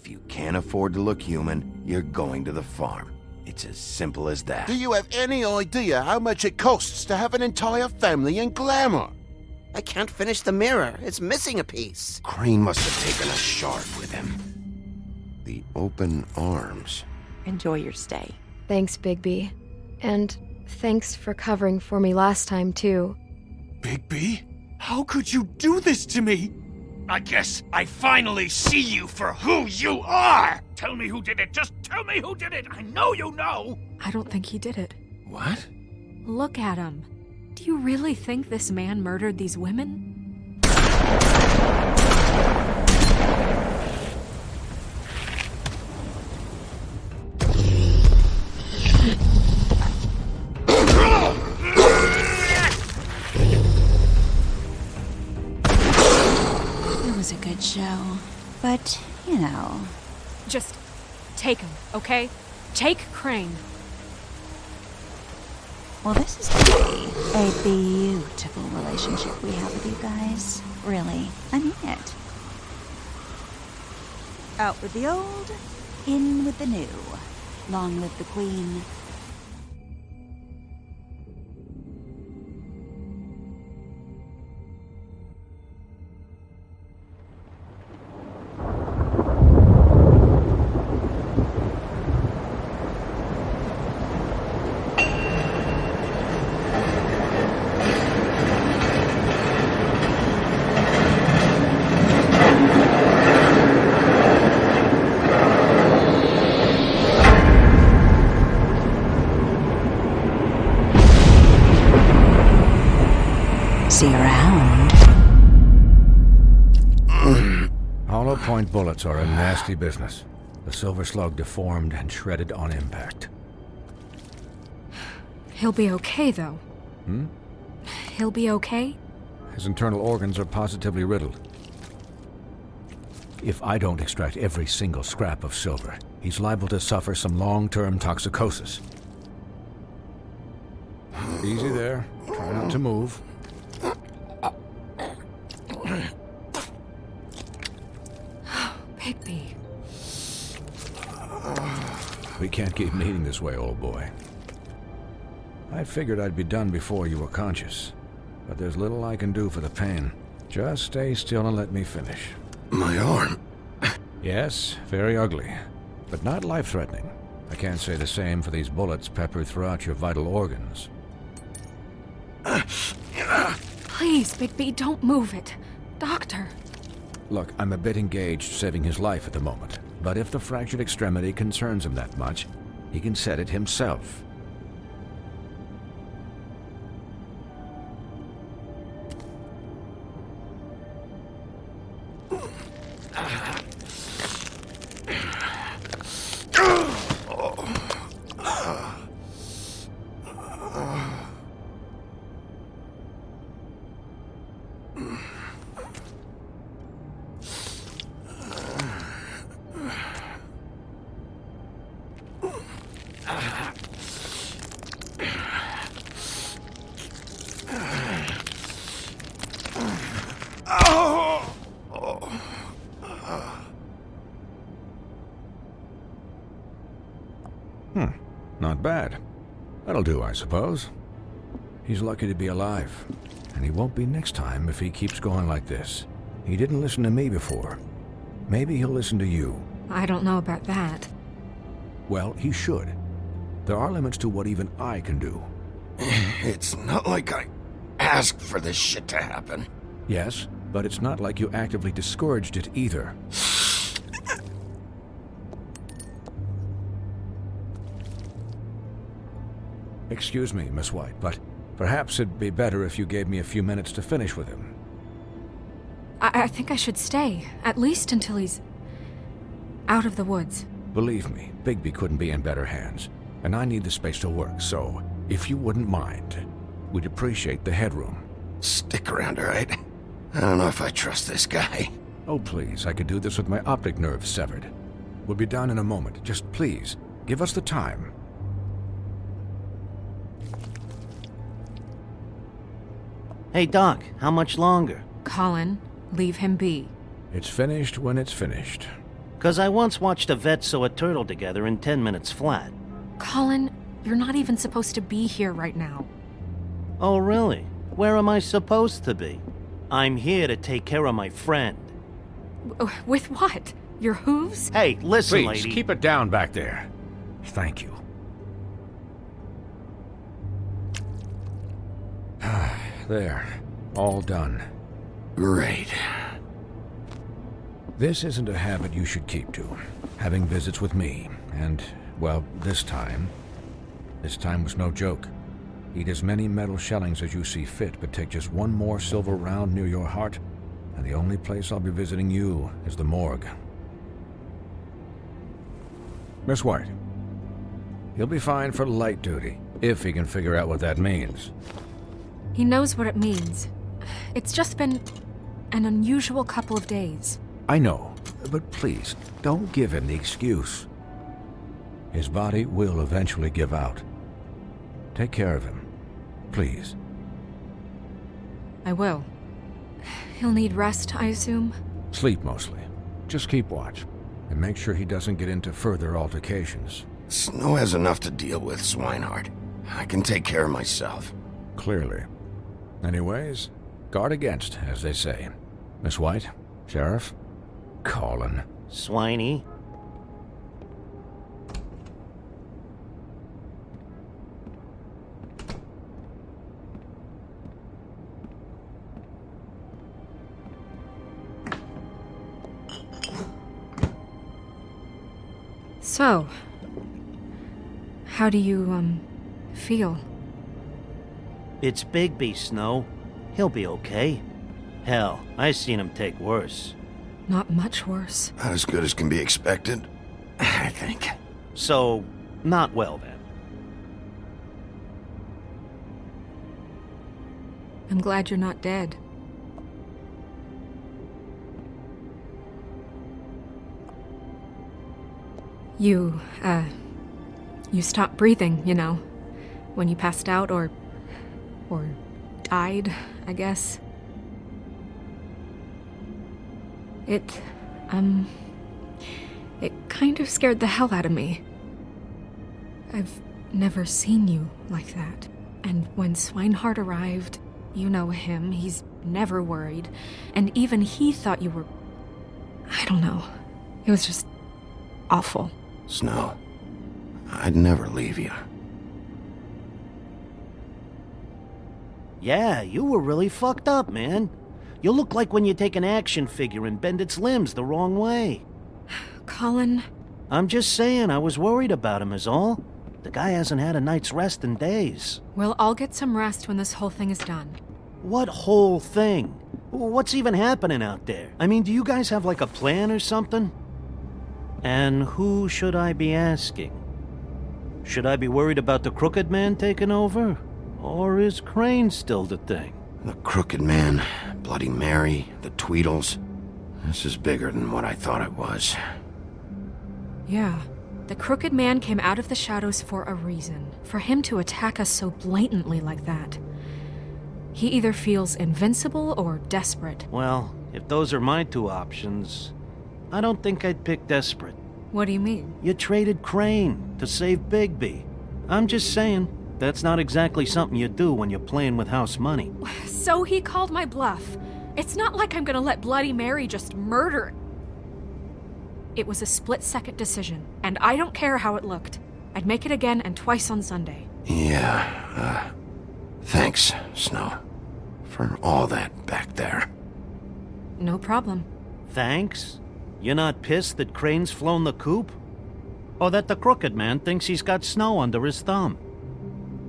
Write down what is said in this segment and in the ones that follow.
If you can't afford to look human, you're going to the farm. It's as simple as that. Do you have any idea how much it costs to have an entire family in glamour? I can't finish the mirror. It's missing a piece. Crane must have taken a shard with him. The open arms. Enjoy your stay. Thanks, Bigby. And thanks for covering for me last time, too. Bigby? How could you do this to me? I guess I finally see you for who you are! Tell me who did it! Just tell me who did it! I know you know! I don't think he did it. What? Look at him. Do you really think this man murdered these women? It was a good show. But, you know... Just take him, okay? Take Crane. Well, this is gonna be a beautiful relationship we have with you guys. Really. I mean it. Out with the old, in with the new. Long live the Queen. See you around. Hollow point bullets are a nasty business. The silver slug deformed and shredded on impact. He'll be okay, though. He'll be okay? His internal organs are positively riddled. If I don't extract every single scrap of silver, he's liable to suffer some long-term toxicosis. Easy there. Try not to move. Bigby. We can't keep meeting this way, old boy. I figured I'd be done before you were conscious, but there's little I can do for the pain. Just stay still and let me finish. My arm. Yes, very ugly, but not life-threatening. I can't say the same for these bullets peppered throughout your vital organs. Please, Bigby, don't move it. Doctor. Look, I'm a bit engaged saving his life at the moment, but if the fractured extremity concerns him that much, he can set it himself. Not bad. That'll do, I suppose. He's lucky to be alive, and he won't be next time if he keeps going like this. He didn't listen to me before. Maybe he'll listen to you. I don't know about that. Well, he should. There are limits to what even I can do. It's not like I asked for this shit to happen. Yes, but it's not like you actively discouraged it either. Excuse me, Miss White, but perhaps it'd be better if you gave me a few minutes to finish with him. I think I should stay, at least until he's out of the woods. Believe me, Bigby couldn't be in better hands, and I need the space to work, so if you wouldn't mind, we'd appreciate the headroom. Stick around, all right? I don't know if I trust this guy. Oh, please, I could do this with my optic nerve severed. We'll be down in a moment. Just please, give us the time. Hey, Doc, how much longer? Colin, leave him be. It's finished when it's finished. 'Cause I once watched a vet sew a turtle together in 10 minutes flat. Colin, you're not even supposed to be here right now. Oh, really? Where am I supposed to be? I'm here to take care of my friend. With what? Your hooves? Hey, listen, Please, lady. keep it down back there. Thank you. There. All done. Great. This isn't a habit you should keep to. Having visits with me, and, well, this time was no joke. Eat as many metal shellings as you see fit, but take just one more silver round near your heart, and the only place I'll be visiting you is the morgue. Miss White, he'll be fine for light duty, if he can figure out what that means. He knows what it means. It's just been an unusual couple of days. I know, but please, don't give him the excuse. His body will eventually give out. Take care of him, please. I will. He'll need rest, I assume? Sleep mostly. Just keep watch, and make sure he doesn't get into further altercations. Snow has enough to deal with, Swinehart. I can take care of myself. Clearly. Anyways, guard against, as they say. Miss White, Sheriff, Colin. Swiney. So, how do you, feel? It's Bigby, Snow. He'll be okay. Hell, I seen him take worse. Not much worse. Not as good as can be expected, I think. So, not well then. I'm glad you're not dead. You stopped breathing, you know, when you passed out or died, I guess. It kind of scared the hell out of me. I've never seen you like that. And when Swinehart arrived, you know him, he's never worried. And even he thought you were... I don't know. It was just awful. Snow, I'd never leave you. Yeah, you were really fucked up, man. You look like when you take an action figure and bend its limbs the wrong way. Colin... I'm just saying, I was worried about him is all. The guy hasn't had a night's rest in days. We'll all get some rest when this whole thing is done. What whole thing? What's even happening out there? I mean, do you guys have like a plan or something? And who should I be asking? Should I be worried about the Crooked Man taking over? Or is Crane still the thing? The Crooked Man, Bloody Mary, the Tweedles. This is bigger than what I thought it was. Yeah. The Crooked Man came out of the shadows for a reason. For him to attack us so blatantly like that. He either feels invincible or desperate. Well, if those are my two options, I don't think I'd pick desperate. What do you mean? You traded Crane to save Bigby. I'm just saying, that's not exactly something you do when you're playing with house money. So he called my bluff. It's not like I'm gonna let Bloody Mary just murder... It was a split-second decision, and I don't care how it looked. I'd make it again and twice on Sunday. Yeah, thanks, Snow, for all that back there. No problem. Thanks? You're not pissed that Crane's flown the coop? Or that the Crooked Man thinks he's got Snow under his thumb?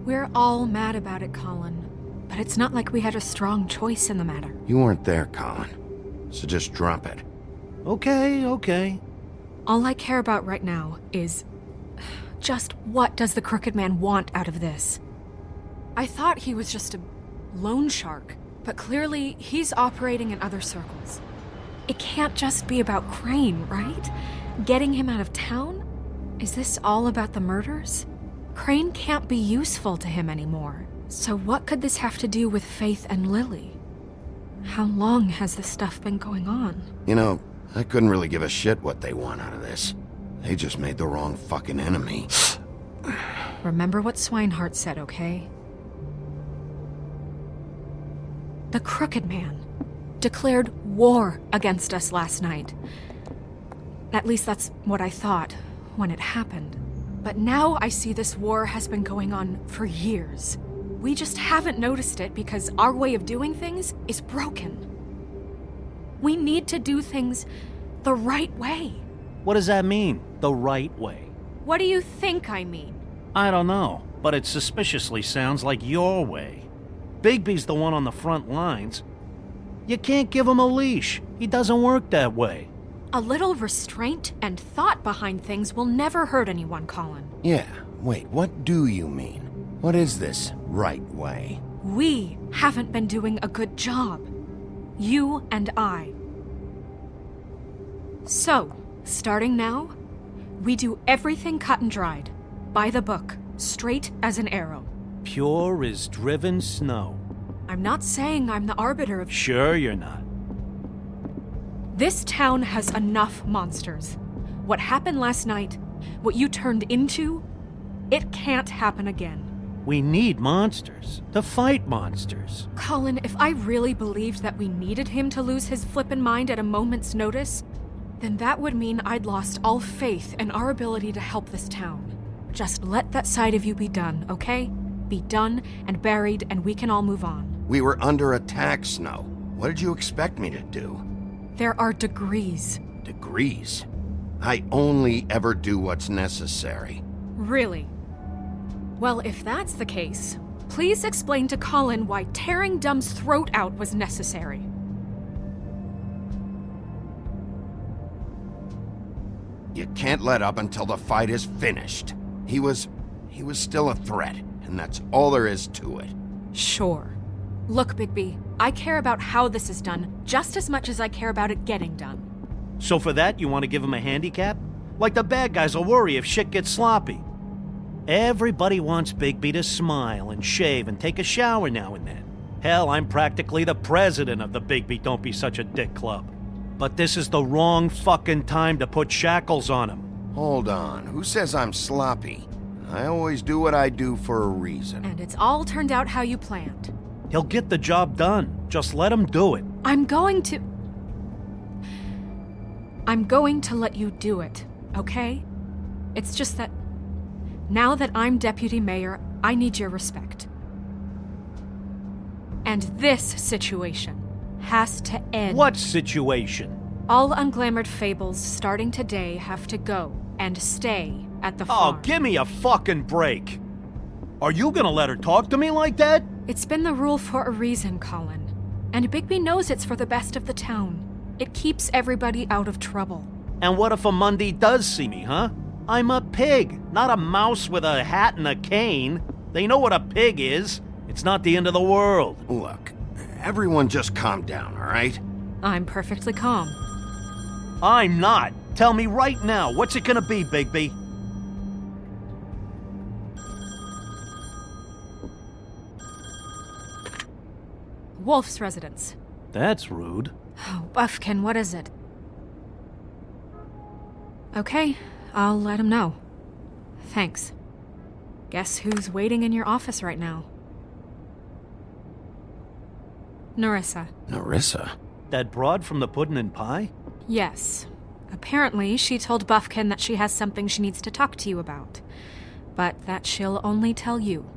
We're all mad about it, Colin. But it's not like we had a strong choice in the matter. You weren't there, Colin, so just drop it. Okay. All I care about right now is... just what does the Crooked Man want out of this? I thought he was just a loan shark, but clearly he's operating in other circles. It can't just be about Crane, right? Getting him out of town? Is this all about the murders? Crane can't be useful to him anymore. So what could this have to do with Faith and Lily? How long has this stuff been going on? You know, I couldn't really give a shit what they want out of this. They just made the wrong fucking enemy. Remember what Swinehart said, okay? The Crooked Man declared war against us last night. At least that's what I thought when it happened. But now I see this war has been going on for years. We just haven't noticed it because our way of doing things is broken. We need to do things the right way. What does that mean, the right way? What do you think I mean? I don't know, but it suspiciously sounds like your way. Bigby's the one on the front lines. You can't give him a leash. He doesn't work that way. A little restraint and thought behind things will never hurt anyone, Colin. Yeah, wait, what do you mean? What is this right way? We haven't been doing a good job. You and I. So, starting now, we do everything cut and dried. By the book, straight as an arrow. Pure as driven snow. I'm not saying I'm the arbiter of... Sure you're not. This town has enough monsters. What happened last night, what you turned into, it can't happen again. We need monsters. To fight monsters. Colin, if I really believed that we needed him to lose his flippin' mind at a moment's notice, then that would mean I'd lost all faith in our ability to help this town. Just let that side of you be done, okay? Be done and buried, and we can all move on. We were under attack, Snow. What did you expect me to do? There are degrees. Degrees? I only ever do what's necessary. Really? Well, if that's the case, please explain to Colin why tearing Dumb's throat out was necessary. You can't let up until the fight is finished. He was still a threat, and that's all there is to it. Sure. Look, Bigby, I care about how this is done just as much as I care about it getting done. So for that, you want to give him a handicap? Like the bad guys will worry if shit gets sloppy. Everybody wants Bigby to smile and shave and take a shower now and then. Hell, I'm practically the president of the Bigby Don't Be Such a Dick Club. But this is the wrong fucking time to put shackles on him. Hold on, who says I'm sloppy? I always do what I do for a reason. And it's all turned out how you planned. He'll get the job done. Just let him do it. I'm going to let you do it, okay? It's just that now that I'm deputy mayor, I need your respect. And this situation has to end. What situation? All unglamored Fables starting today have to go and stay at the farm. Oh, give me a fucking break. Are you gonna let her talk to me like that? It's been the rule for a reason, Colin. And Bigby knows it's for the best of the town. It keeps everybody out of trouble. And what if a Monday does see me, huh? I'm a pig, not a mouse with a hat and a cane. They know what a pig is. It's not the end of the world. Look, everyone just calm down, all right? I'm perfectly calm. I'm not. Tell me right now, what's it gonna be, Bigby? Wolf's residence. That's rude. Oh, Buffkin, what is it? Okay, I'll let him know. Thanks. Guess who's waiting in your office right now? Nerissa. Nerissa? That broad from the Puddin' and Pie? Yes. Apparently, she told Buffkin that she has something she needs to talk to you about. But that she'll only tell you.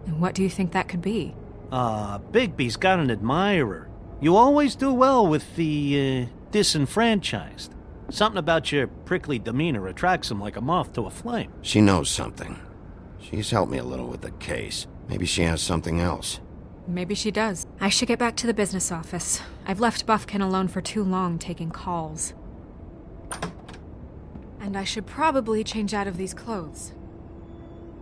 And what do you think that could be? Bigby's got an admirer. You always do well with the, disenfranchised. Something about your prickly demeanor attracts him like a moth to a flame. She knows something. She's helped me a little with the case. Maybe she has something else. Maybe she does. I should get back to the business office. I've left Buffkin alone for too long taking calls. And I should probably change out of these clothes.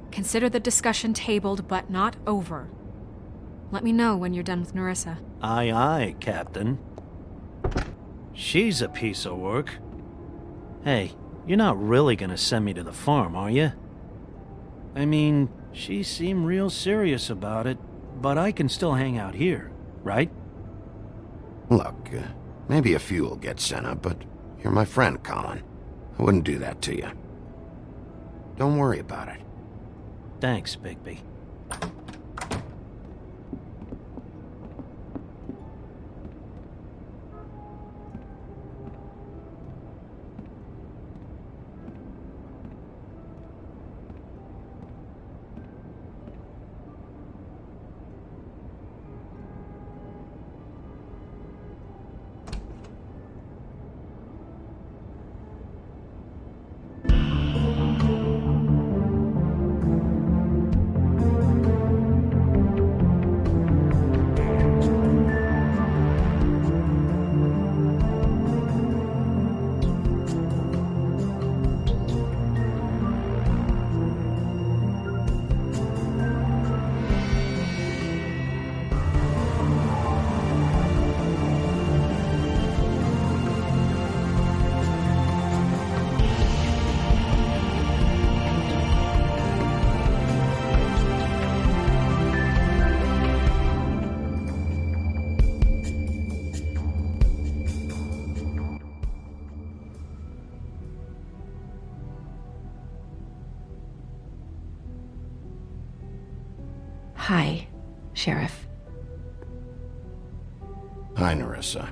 Consider the discussion tabled but not over. Let me know when you're done with Nerissa. Aye, aye, Captain. She's a piece of work. Hey, you're not really gonna send me to the farm, are you? I mean, she seemed real serious about it, but I can still hang out here, right? Look, maybe a few will get sent up, but You're my friend, Colin. I wouldn't do that to you. Don't worry about it. Thanks, Bigby. Hi, Sheriff. Hi, Nerissa.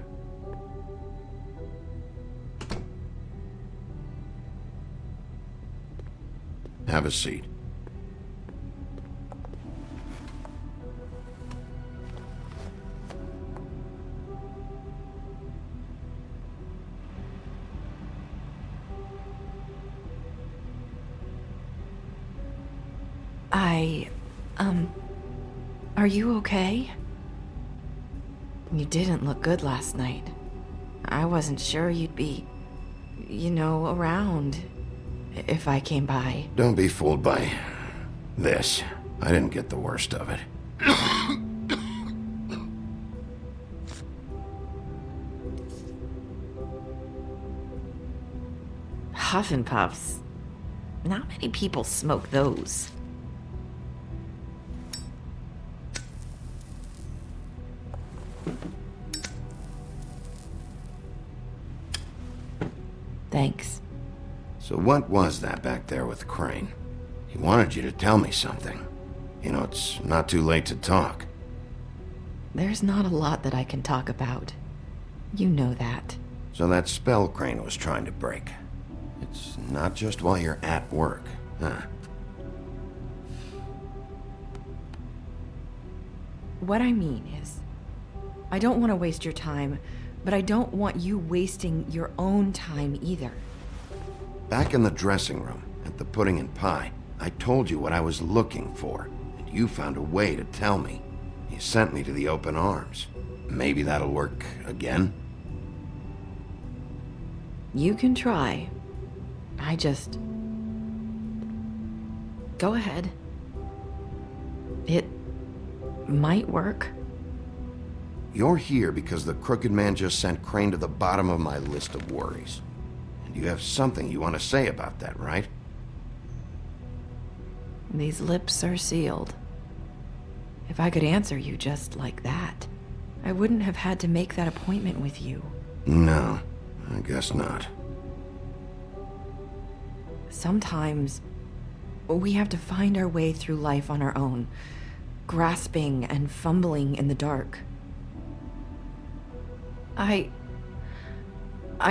Have a seat. Are you okay? You didn't look good last night. I wasn't sure you'd be, around if I came by. Don't be fooled by this. I didn't get the worst of it. Huff and Puffs. Not many people smoke those. Thanks. So what was that back there with Crane? He wanted you to tell me something. It's not too late to talk. There's not a lot that I can talk about. You know that. So that spell Crane was trying to break. It's not just while you're at work, huh? What I mean is, I don't want to waste your time, but I don't want you wasting your own time either. Back in the dressing room, at the pudding and pie, I told you what I was looking for, and you found a way to tell me. You sent me to the open arms. Maybe that'll work again? You can try. Go ahead. It might work. You're here because the Crooked Man just sent Crane to the bottom of my list of worries. And you have something you want to say about that, right? These lips are sealed. If I could answer you just like that, I wouldn't have had to make that appointment with you. No, I guess not. Sometimes we have to find our way through life on our own, grasping and fumbling in the dark. I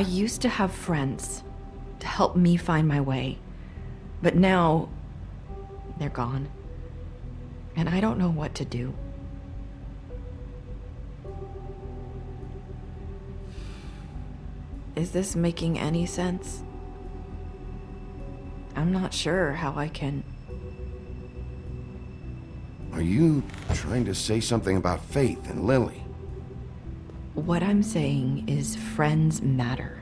used to have friends to help me find my way, but now they're gone, and I don't know what to do. Is this making any sense? I'm not sure how I can... Are you trying to say something about Faith and Lily? What I'm saying is friends matter.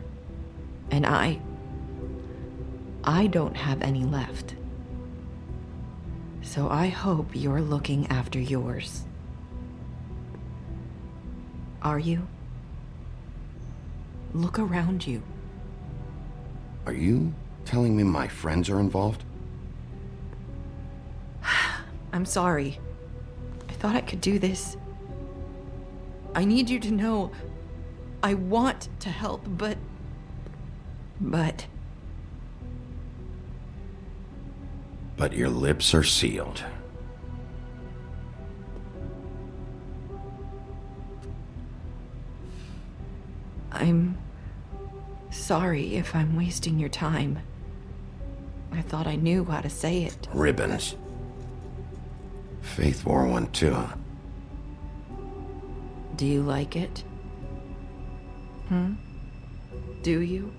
And I don't have any left. So I hope you're looking after yours. Are you? Look around you. Are you telling me my friends are involved? I'm sorry. I thought I could do this. I need you to know I want to help, but but But your lips are sealed. I'm sorry if I'm wasting your time. I thought I knew how to say it. Ribbons. Faith wore one too. Do you like it? Do you?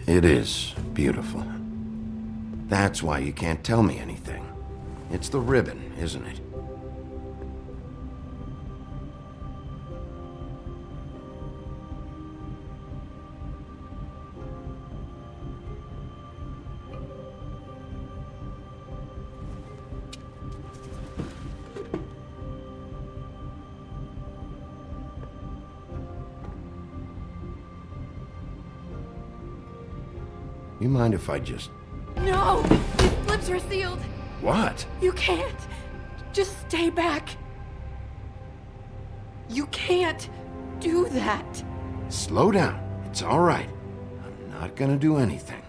It is beautiful. That's why you can't tell me anything. It's the ribbon, isn't it? You mind if I just... No! His lips are sealed! What? You can't! Just stay back! You can't do that! Slow down. It's all right. I'm not gonna do anything.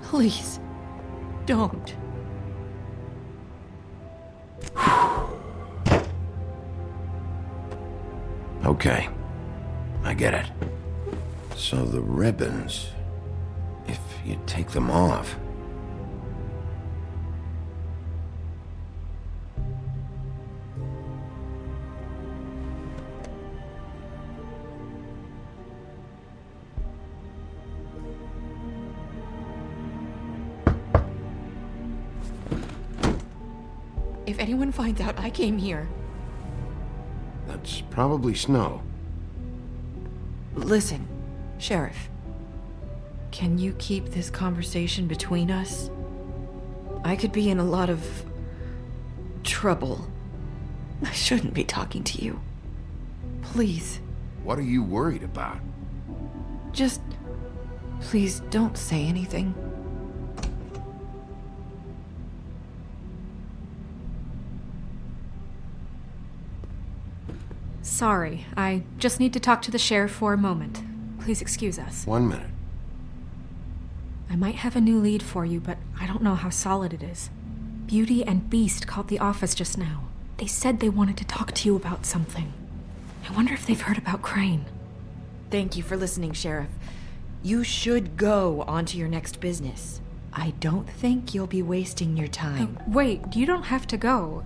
Please, don't. Okay. I get it. So the ribbons... If you take them off... If anyone finds out I came here... That's probably snow. Listen, Sheriff. Can you keep this conversation between us? I could be in a lot of... trouble. I shouldn't be talking to you. Please. What are you worried about? Just... please don't say anything. Sorry, I just need to talk to the sheriff for a moment. Please excuse us. 1 minute. I might have a new lead for you, but I don't know how solid it is. Beauty and Beast called the office just now. They said they wanted to talk to you about something. I wonder if they've heard about Crane. Thank you for listening, Sheriff. You should go on to your next business. I don't think you'll be wasting your time. Wait, you don't have to go.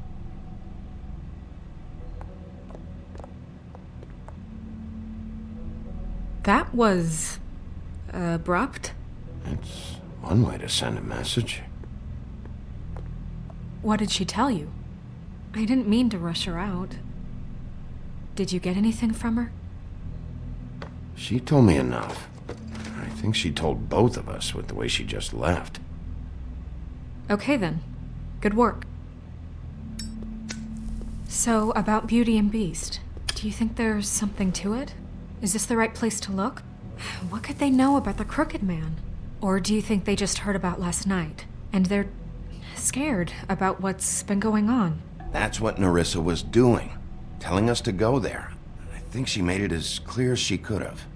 That was... abrupt? It's one way to send a message. What did she tell you? I didn't mean to rush her out. Did you get anything from her? She told me enough. I think she told both of us with the way she just left. Okay then. Good work. So, about Beauty and Beast, do you think there's something to it? Is this the right place to look? What could they know about the Crooked Man? Or do you think they just heard about last night, and they're scared about what's been going on? That's what Nerissa was doing. Telling us to go there. I think she made it as clear as she could have.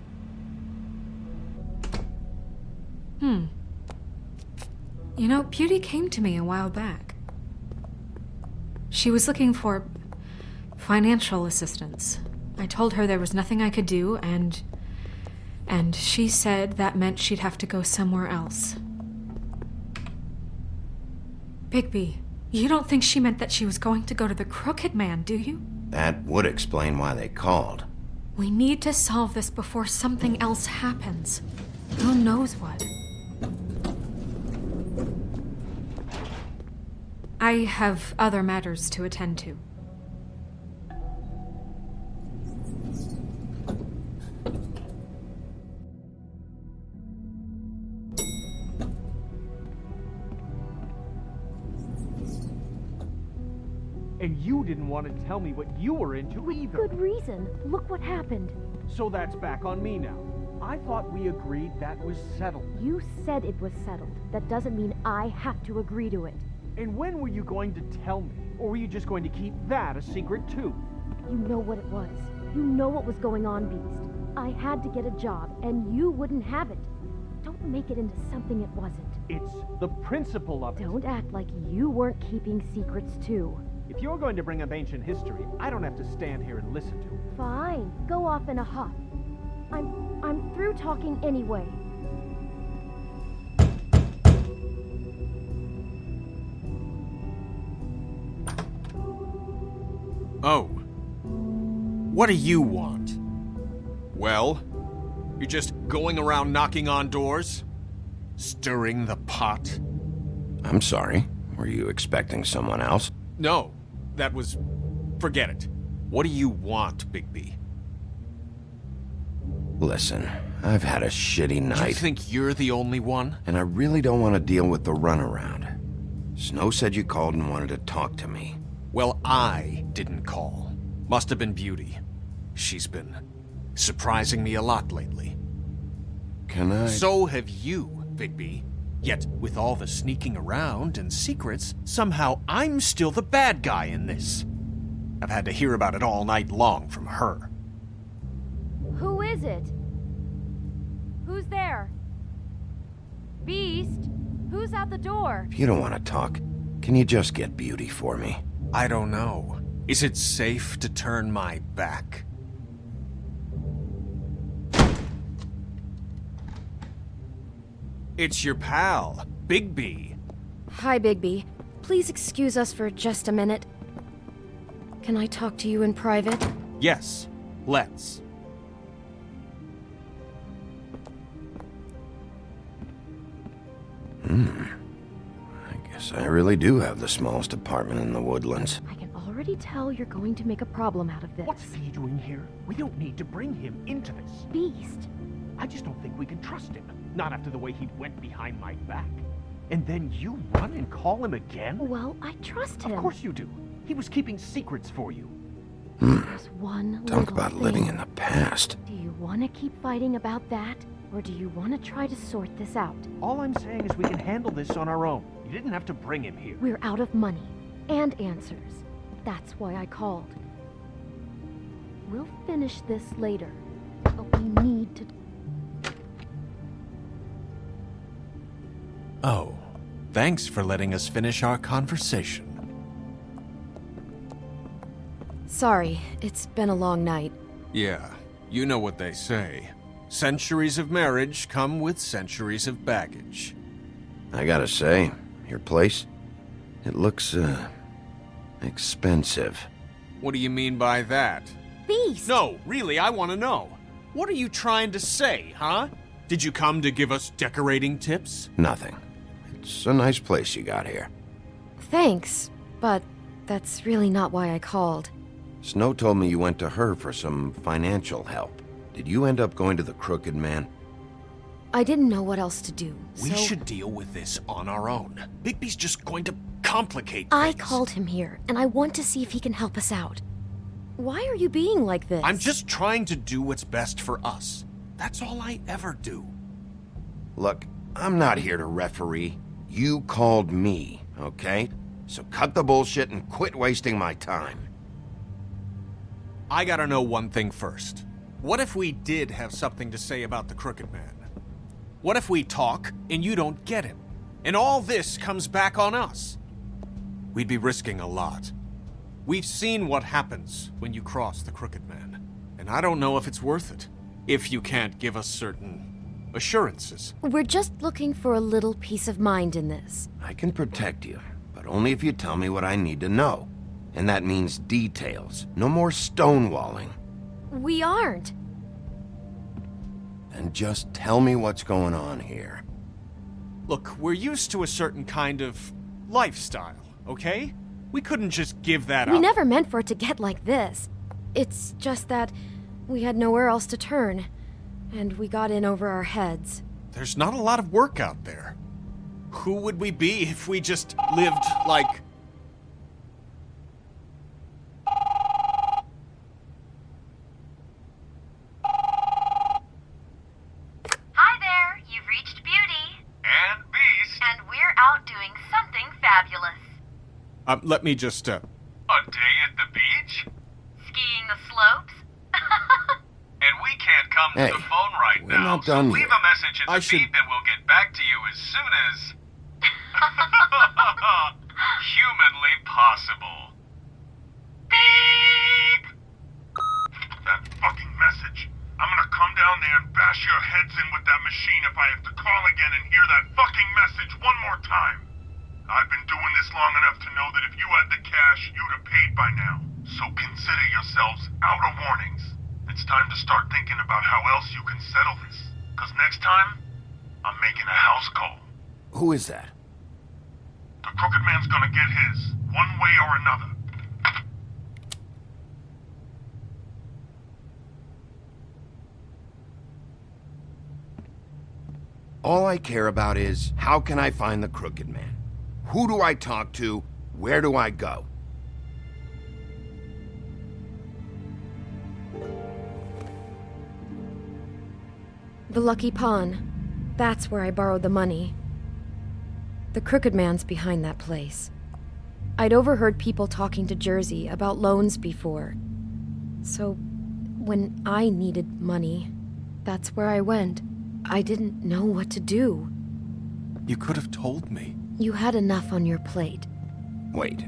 You know, Beauty came to me a while back. She was looking for financial assistance. I told her there was nothing I could do, and she said that meant she'd have to go somewhere else. Bigby, you don't think she meant that she was going to go to the Crooked Man, do you? That would explain why they called. We need to solve this before something else happens. Who knows what? I have other matters to attend to. And you didn't want to tell me what you were into either. Good reason. Look what happened. So that's back on me now. I thought we agreed that was settled. You said it was settled. That doesn't mean I have to agree to it. And when were you going to tell me? Or were you just going to keep that a secret too? You know what it was. You know what was going on, Beast. I had to get a job, and you wouldn't have it. Don't make it into something it wasn't. It's the principle of it. Don't act like you weren't keeping secrets, too. If you're going to bring up ancient history, I don't have to stand here and listen to it. Fine. Go off in a huff. I'm through talking anyway. Oh. What do you want? Well? You're just going around knocking on doors? Stirring the pot? I'm sorry. Were you expecting someone else? No. That was... Forget it. What do you want, Bigby? Listen, I've had a shitty night. You think you're the only one? And I really don't want to deal with the runaround. Snow said you called and wanted to talk to me. Well, I didn't call. Must have been Beauty. She's been surprising me a lot lately. Can I... So have you, Bigby. Yet, with all the sneaking around and secrets, somehow I'm still the bad guy in this. I've had to hear about it all night long from her. Who is it? Who's there? Beast? Who's at the door? If you don't want to talk, can you just get Beauty for me? I don't know. Is it safe to turn my back? It's your pal, Bigby. Hi, Bigby. Please excuse us for just a minute. Can I talk to you in private? Yes, let's. I guess I really do have the smallest apartment in the Woodlands. I can already tell you're going to make a problem out of this. What's he doing here? We don't need to bring him into this. Beast? I just don't think we can trust him. Not after the way he went behind my back. And then you run and call him again? Well, I trust him. Of course you do. He was keeping secrets for you. There's one Talk little about thing. living in the past. Do you want to keep fighting about that? Or do you want to try to sort this out? All I'm saying is we can handle this on our own. You didn't have to bring him here. We're out of money. And answers. That's why I called. We'll finish this later. But we need to... Oh, thanks for letting us finish our conversation. Sorry, it's been a long night. Yeah, you know what they say. Centuries of marriage come with centuries of baggage. I gotta say, your place, it looks, expensive. What do you mean by that? Beast! No, really, I want to know. What are you trying to say, huh? Did you come to give us decorating tips? Nothing. It's a nice place you got here. Thanks, but that's really not why I called. Snow told me you went to her for some financial help. Did you end up going to the Crooked Man? I didn't know what else to do, We so should deal with this on our own. Bigby's just going to complicate I things. called him here, and I want to see if he can help us out. Why are you being like this? I'm just trying to do what's best for us. That's all I ever do. Look, I'm not here to referee. You called me, okay? So cut the bullshit and quit wasting my time. I gotta know one thing first. What if we did have something to say about the Crooked Man? What if we talk and you don't get him? And all this comes back on us? We'd be risking a lot. We've seen what happens when you cross the Crooked Man. And I don't know if it's worth it. If you can't give us certain assurances. We're just looking for a little peace of mind in this. I can protect you, but only if you tell me what I need to know. And that means details. No more stonewalling. We aren't. And just tell me what's going on here. Look, we're used to a certain kind of lifestyle, okay? We couldn't just give that We up. never meant for it to get like this. It's just that we had nowhere else to turn, and we got in over our heads. There's not a lot of work out there. Who would we be if we just lived like... Hi there, you've reached Beauty. And Beast. And we're out doing something fabulous. Let me just, A day at the beach? Skiing not done Leave yet. a message at I the should- beep and we'll get back to you as soon as... humanly possible. Beep! That fucking message. I'm gonna come down there and bash your heads in with that machine if I have to call again and hear that fucking message one more time. I've been doing this long enough to know that if you had the cash, you'd have paid by now. So consider yourselves out of warnings. It's time to start thinking about how else you can settle this. Because next time, I'm making a house call. Who is that? The Crooked Man's gonna get his, one way or another. All I care about is, how can I find the Crooked Man? Who do I talk to? Where do I go? The Lucky Pawn. That's where I borrowed the money. The Crooked Man's behind that place. I'd overheard people talking to Jersey about loans before. So, when I needed money, that's where I went. I didn't know what to do. You could have told me. You had enough on your plate. Wait,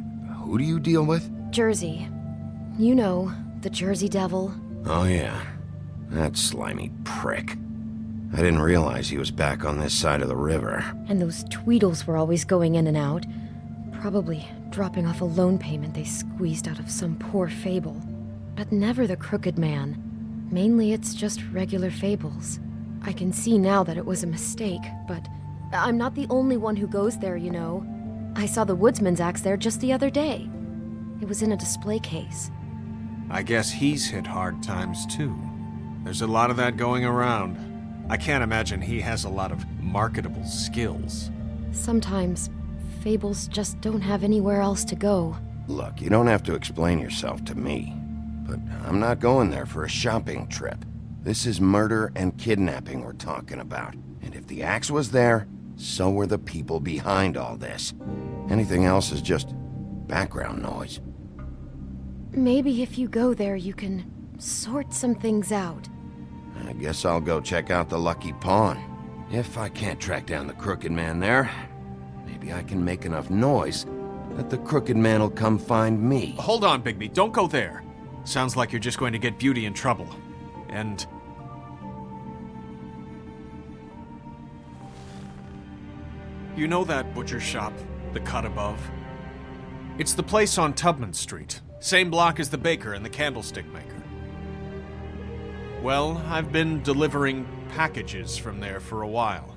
who do you deal with? Jersey. You know, the Jersey Devil. Oh yeah, that slimy prick. I didn't realize he was back on this side of the river. And those Tweedles were always going in and out. Probably dropping off a loan payment they squeezed out of some poor Fable. But never the Crooked Man. Mainly it's just regular Fables. I can see now that it was a mistake, but I'm not the only one who goes there, you know. I saw the Woodsman's axe there just the other day. It was in a display case. I guess he's hit hard times too. There's a lot of that going around. I can't imagine he has a lot of marketable skills. Sometimes, Fables just don't have anywhere else to go. Look, you don't have to explain yourself to me. But I'm not going there for a shopping trip. This is murder and kidnapping we're talking about. And if the axe was there, so were the people behind all this. Anything else is just background noise. Maybe if you go there, you can sort some things out. I guess I'll go check out the Lucky Pawn. If I can't track down the Crooked Man there, maybe I can make enough noise that the Crooked Man will come find me. Hold on, Bigby. Don't go there. Sounds like you're just going to get Beauty in trouble. And... you know that butcher shop, the cut above? It's the place on Tubman Street. Same block as the baker and the candlestick maker. Well, I've been delivering packages from there for a while.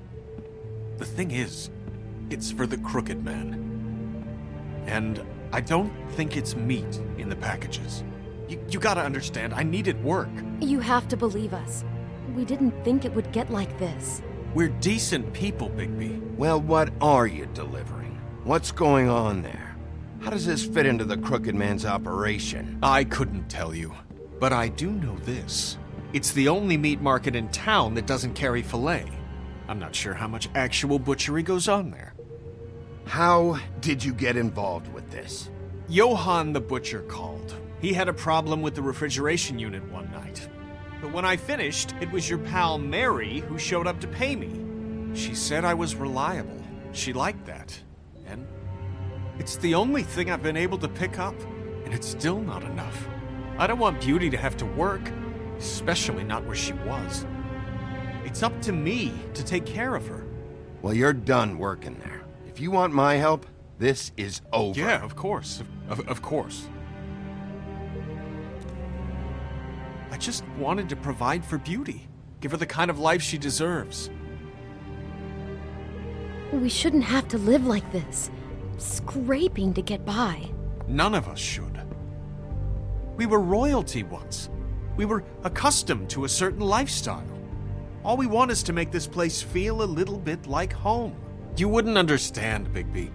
The thing is, it's for the Crooked Man. And I don't think it's meat in the packages. You gotta understand, I needed work. You have to believe us. We didn't think it would get like this. We're decent people, Bigby. Well, what are you delivering? What's going on there? How does this fit into the Crooked Man's operation? I couldn't tell you, but I do know this. It's the only meat market in town that doesn't carry filet. I'm not sure how much actual butchery goes on there. How did you get involved with this? Johann the butcher called. He had a problem with the refrigeration unit one night. But when I finished, it was your pal Mary who showed up to pay me. She said I was reliable. She liked that. And it's the only thing I've been able to pick up, and it's still not enough. I don't want Beauty to have to work, especially not where she was. It's up to me to take care of her. Well, you're done working there. If you want my help, this is over. Yeah, of course. Of course. I just wanted to provide for Beauty. Give her the kind of life she deserves. We shouldn't have to live like this, scraping to get by. None of us should. We were royalty once. We were accustomed to a certain lifestyle. All we want is to make this place feel a little bit like home. You wouldn't understand, Bigby.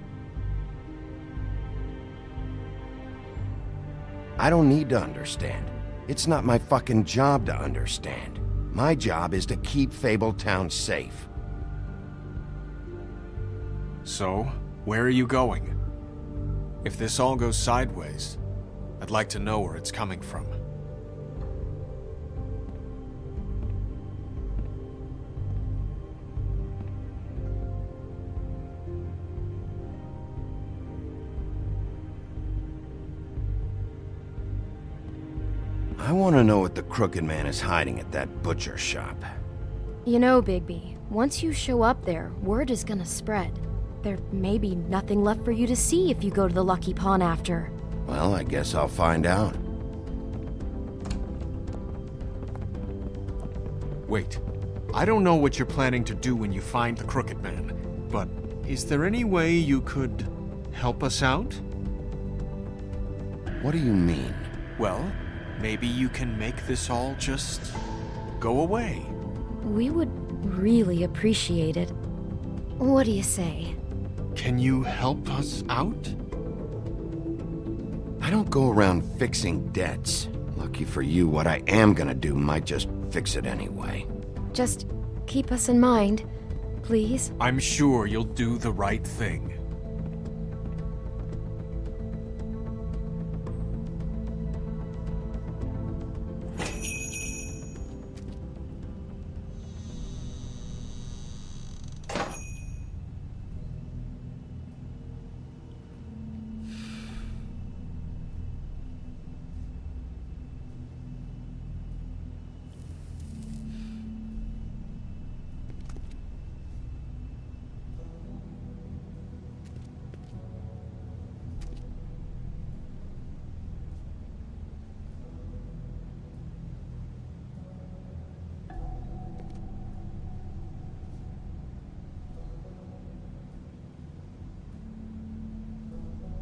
I don't need to understand. It's not my fucking job to understand. My job is to keep Fabletown safe. So, where are you going? If this all goes sideways, I'd like to know where it's coming from. want to know what the Crooked Man is hiding at that butcher shop. You know, Bigby, once you show up there, word is gonna spread. There may be nothing left for you to see if you go to the Lucky Pawn after. Well, I guess I'll find out. Wait. I don't know what you're planning to do when you find the Crooked Man, but is there any way you could help us out? What do you mean? Well, maybe you can make this all just go away. We would really appreciate it. What do you say? Can you help us out? I don't go around fixing debts. Lucky for you, what I am gonna do might just fix it anyway. Just keep us in mind, please. I'm sure you'll do the right thing.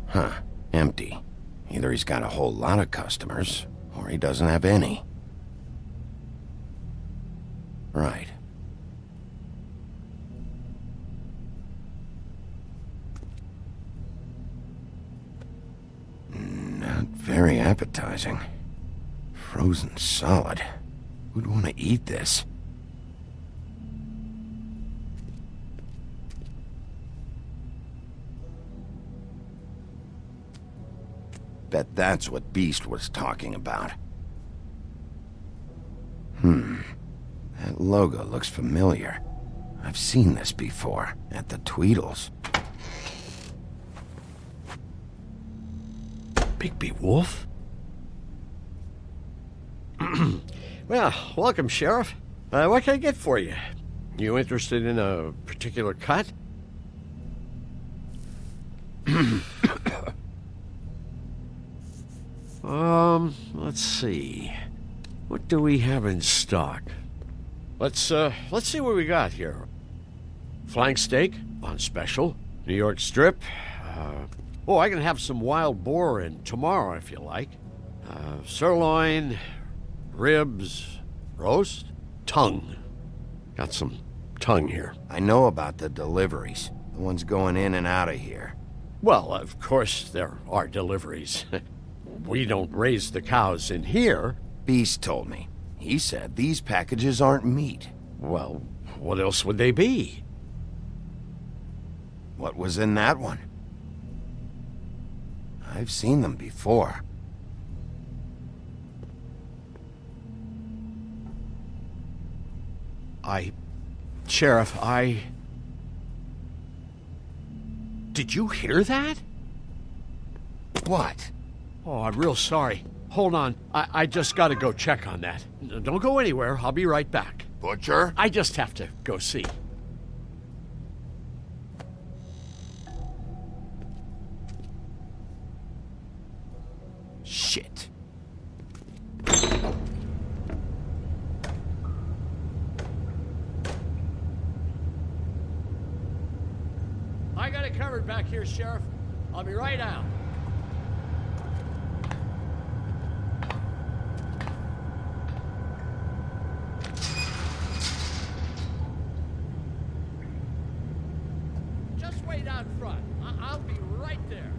Huh. Empty. Either he's got a whole lot of customers, or he doesn't have any. Right. Not very appetizing. Frozen solid. Who'd want to eat this? Bet that's what Beast was talking about. That logo looks familiar. I've seen this before, at the Tweedles. Bigby Wolf? Well, welcome, Sheriff. What can I get for you? You interested in a particular cut? Let's see. What do we have in stock? Let's see what we got here. Flank steak on special. New York strip. I can have some wild boar in tomorrow if you like. Sirloin, ribs, roast, tongue. Got some tongue here. I know about the deliveries. The ones going in and out of here. Well, of course there are deliveries. We don't raise the cows in here. Beast told me. He said these packages aren't meat. Well, what else would they be? What was in that one? I've seen them before. Sheriff, Did you hear that? What? Oh, I'm real sorry. Hold on. I just gotta go check on that. Don't go anywhere. I'll be right back. Butcher? I just have to go see. Shit. I got it covered back here, Sheriff. I'll be right out. Just wait out front. I'll be right there.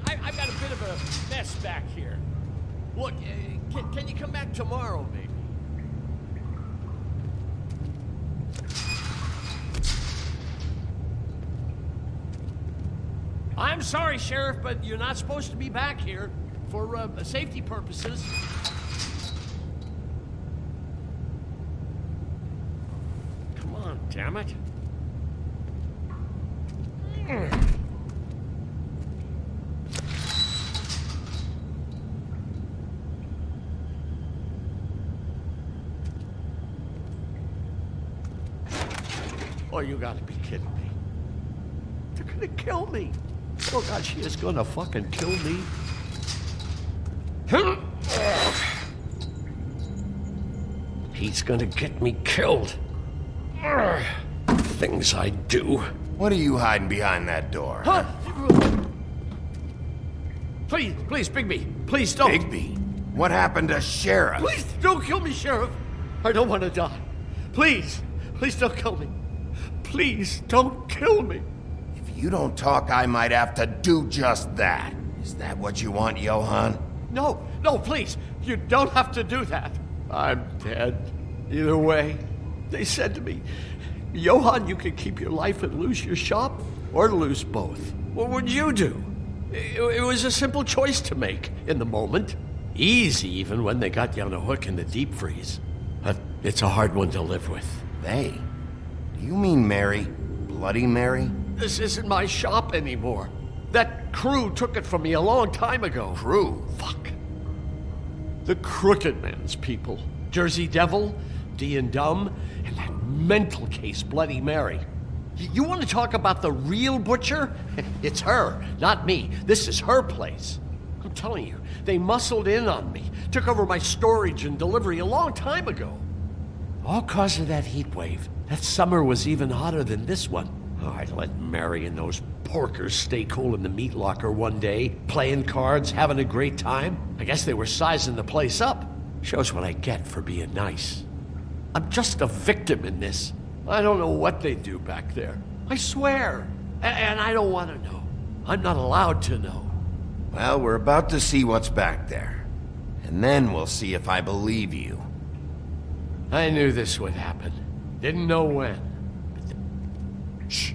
I've got a bit of a mess back here. Look, can you come back tomorrow, maybe? I'm sorry, Sheriff, but you're not supposed to be back here for safety purposes. Come on, damn it. Oh, you gotta be kidding me. They're gonna kill me. Oh God, she is gonna fucking kill me. He's gonna get me killed. Things I do. What are you hiding behind that door? Huh? Please, Bigby, please don't. Bigby? What happened to Sheriff? Please don't kill me, Sheriff. I don't want to die. Please don't kill me. Please don't kill me. If you don't talk, I might have to do just that. Is that what you want, Johann? No, please. You don't have to do that. I'm dead. Either way. They said to me, Johann, you can keep your life and lose your shop, or lose both. What would you do? It was a simple choice to make in the moment. Easy, even when they got you on a hook in the deep freeze. But it's a hard one to live with. They? Do you mean Mary? Bloody Mary? This isn't my shop anymore. That crew took it from me a long time ago. Crew? Fuck. The Crooked Man's people. Jersey Devil, D and Dumb, and that mental case, Bloody Mary. You want to talk about the real butcher? It's her, not me. This is her place. I'm telling you, they muscled in on me, took over my storage and delivery a long time ago. All cause of that heat wave. That summer was even hotter than this one. Oh, I'd let Mary and those porkers stay cool in the meat locker one day, playing cards, having a great time. I guess they were sizing the place up. Shows what I get for being nice. I'm just a victim in this. I don't know what they do back there. I swear. And I don't want to know. I'm not allowed to know. Well, we're about to see what's back there. And then we'll see if I believe you. I knew this would happen. Didn't know when. Shh.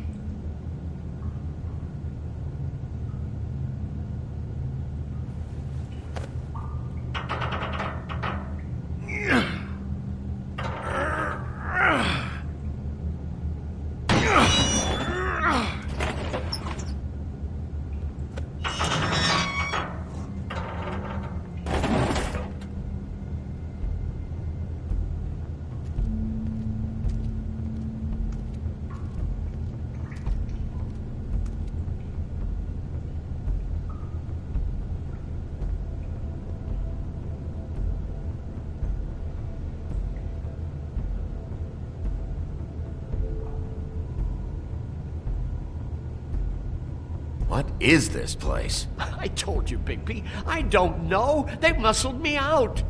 What is this place? I told you, Bigby. I don't know. They muscled me out.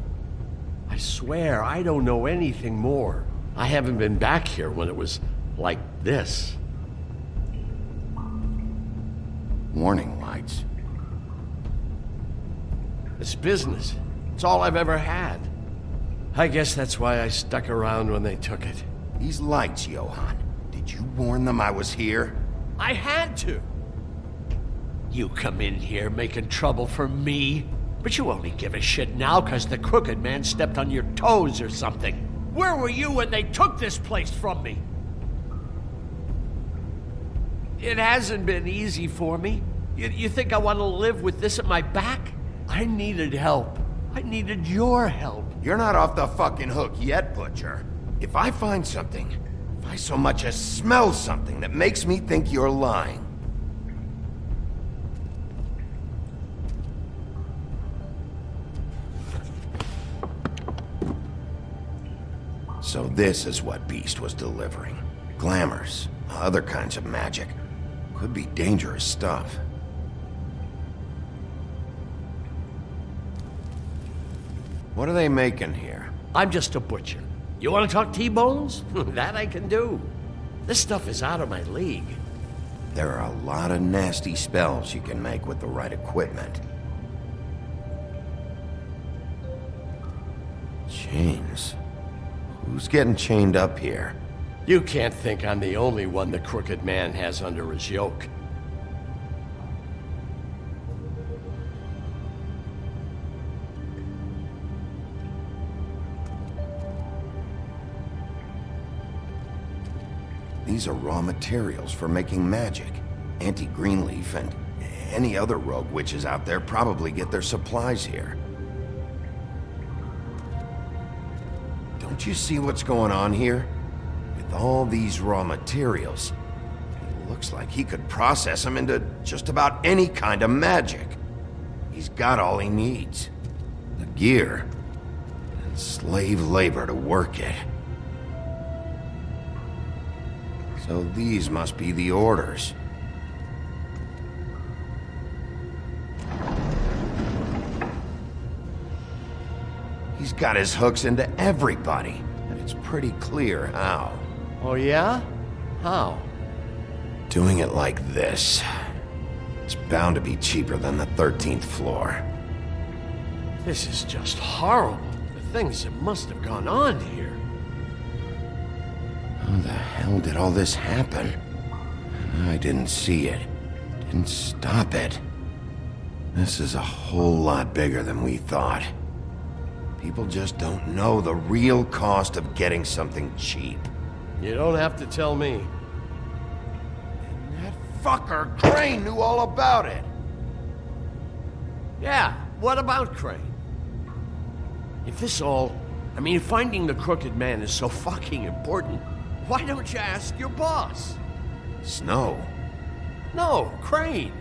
I swear I don't know anything more. I haven't been back here when it was like this. Warning lights. It's business. It's all I've ever had. I guess that's why I stuck around when they took it. These lights, Johann. Did you warn them I was here? I had to. You come in here making trouble for me, but you only give a shit now because the Crooked Man stepped on your toes or something. Where were you when they took this place from me? It hasn't been easy for me. You think I want to live with this at my back? I needed help. I needed your help. You're not off the fucking hook yet, Butcher. If I find something, if I so much as smell something that makes me think you're lying, so this is what Beast was delivering. Glamours, other kinds of magic. Could be dangerous stuff. What are they making here? I'm just a butcher. You want to talk T-bones? That I can do. This stuff is out of my league. There are a lot of nasty spells you can make with the right equipment. Chains. Who's getting chained up here? You can't think I'm the only one the Crooked Man has under his yoke. These are raw materials for making magic. Auntie Greenleaf and any other rogue witches out there probably get their supplies here. Don't you see what's going on here? With With all these raw materials, it looks like he could process them into just about any kind of magic. He's got all he needs. The gear, and slave labor to work it. So these must be the orders. He's got his hooks into everybody, and it's pretty clear how. Oh yeah? How? Doing it like this. It's bound to be cheaper than the 13th floor. This is just horrible. The things that must have gone on here. How the hell did all this happen? I didn't see it. Didn't stop it. This is a whole lot bigger than we thought. People just don't know the real cost of getting something cheap. You don't have to tell me. That fucker Crane knew all about it. Yeah, what about Crane? If this all... finding the Crooked Man is so fucking important, why don't you ask your boss? Snow? No, Crane.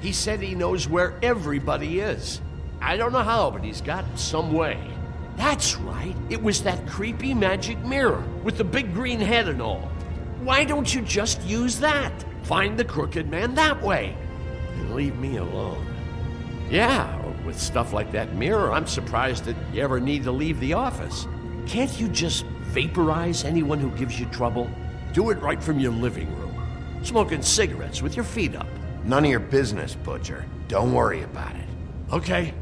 He said he knows where everybody is. I don't know how, but he's got some way. That's right. It was that creepy magic mirror with the big green head and all. Why don't you just use that? Find the Crooked Man that way. And leave me alone. Yeah, with stuff like that mirror, I'm surprised that you ever need to leave the office. Can't you just vaporize anyone who gives you trouble? Do it right from your living room. Smoking cigarettes with your feet up. None of your business, Butcher. Don't worry about it. Okay.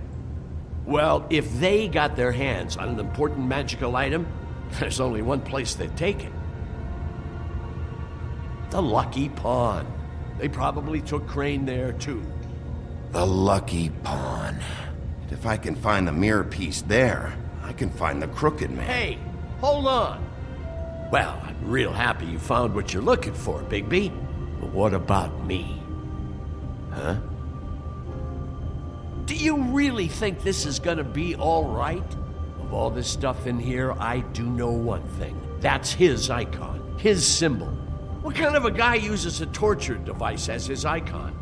Well, if they got their hands on an important magical item, there's only one place they'd take it. The Lucky Pawn. They probably took Crane there, too. The Lucky Pawn. And if I can find the mirror piece there, I can find the Crooked Man. Hey, hold on. Well, I'm real happy you found what you're looking for, Bigby. But what about me? Huh? Do you really think this is gonna be all right? Of all this stuff in here, I do know one thing. That's his icon, his symbol. What kind of a guy uses a torture device as his icon?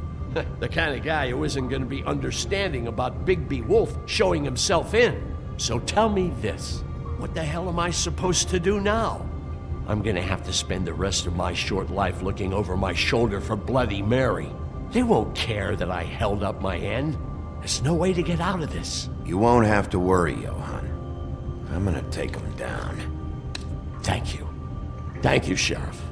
The kind of guy who isn't gonna be understanding about Bigby Wolf showing himself in. So tell me this, what the hell am I supposed to do now? I'm gonna have to spend the rest of my short life looking over my shoulder for Bloody Mary. They won't care that I held up my end. There's no way to get out of this. You won't have to worry, Johan. I'm gonna take him down. Thank you. Thank you, Sheriff.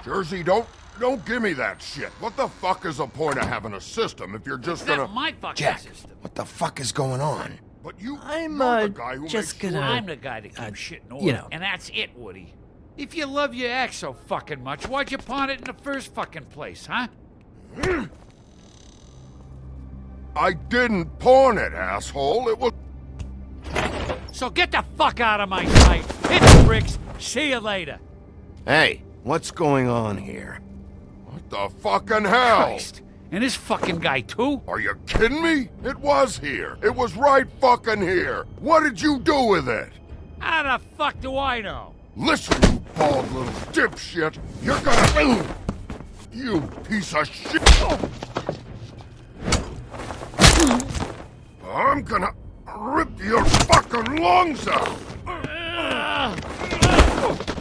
Jersey, don't give me that shit. What the fuck is the point of having a system if you're just gonna... That's my fucking Jack, system. what the fuck is going on? But you're the guy who just makes gonna... sure... I'm the guy that keeps shit in order, and that's it, Woody. If you love your ex so fucking much, why'd you pawn it in the first fucking place, huh? I didn't pawn it, asshole. It was... So get the fuck out of my sight. Hit the bricks. See you later. Hey, what's going on here? What the fucking hell? Christ. And this fucking guy, too? Are you kidding me? It was here. It was right fucking here. What did you do with it? How the fuck do I know? Listen, you bald little dipshit. You're gonna... You piece of shit. I'm gonna rip your fucking lungs out.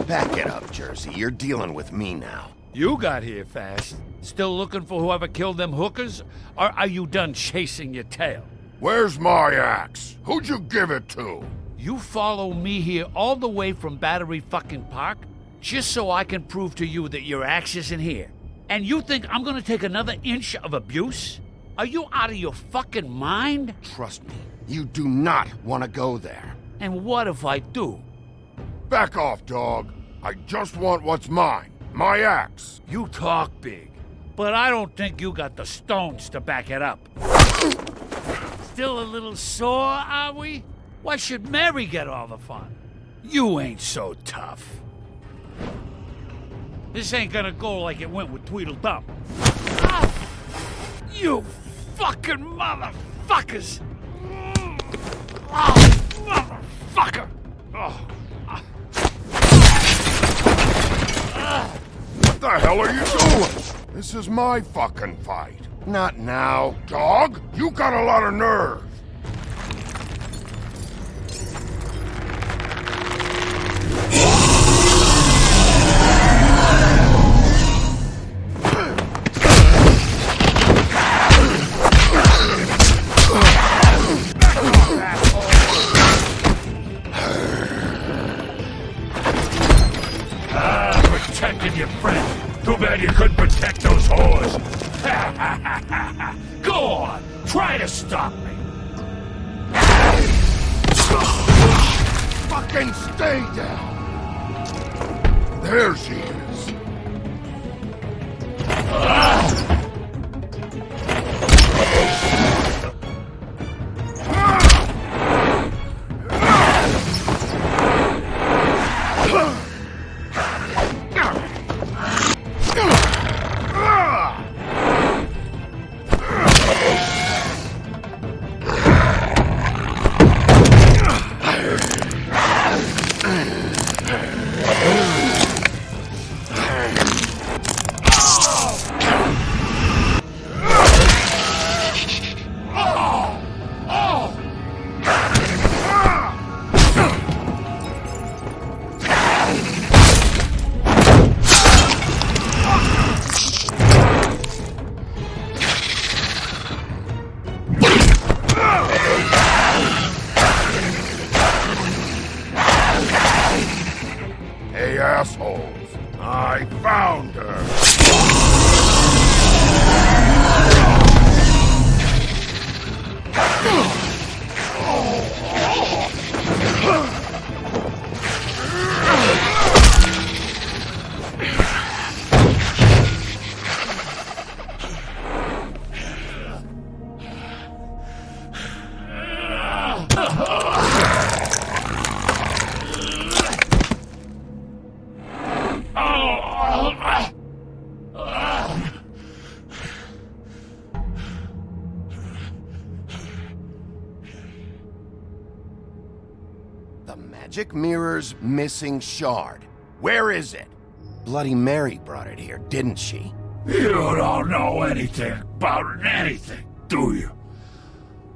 Back it up, Jersey. You're dealing with me now. You got here fast. Still looking for whoever killed them hookers? Or are you done chasing your tail? Where's my axe? Who'd you give it to? You follow me here all the way from Battery fucking Park just so I can prove to you that your axe isn't here. And you think I'm gonna take another inch of abuse? Are you out of your fucking mind? Trust me, you do not want to go there. And what if I do? Back off, dog. I just want what's mine. My axe. You talk big, but I don't think you got the stones to back it up. Still a little sore, are we? Why should Mary get all the fun? You ain't so tough. This ain't gonna go like it went with Tweedledum. Ah! You fucking motherfuckers! Oh, motherfucker! Oh. What the hell are you doing? This is my fucking fight. Not now, dog. You got a lot of nerve. Protecting your friend. Too bad you couldn't protect those whores. Go on, try to stop me. Fucking stay down. There she is. Hey, assholes. I found her. The magic mirror's missing shard. Where is it? Bloody Mary brought it here, didn't she? You don't know anything about anything, do you?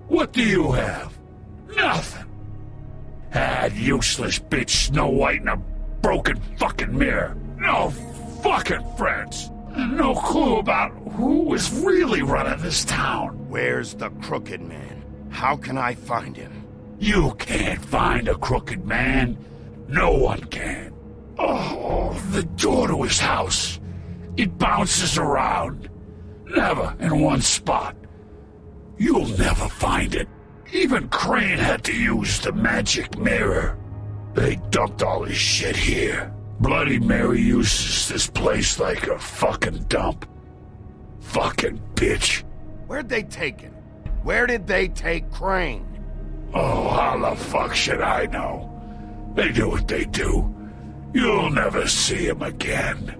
What do you have? Nothing. Had useless bitch Snow White in a broken fucking mirror. No fucking friends. And no clue about who was really running this town. Where's the Crooked Man? How can I find him? You can't find a crooked man. No one can. Oh, the door to his house. It bounces around. Never in one spot. You'll never find it. Even Crane had to use the magic mirror. They dumped all his shit here. Bloody Mary uses this place like a fucking dump. Fucking bitch. Where'd they take him? Where did they take Crane? Oh, how the fuck should I know? They do what they do. You'll never see him again.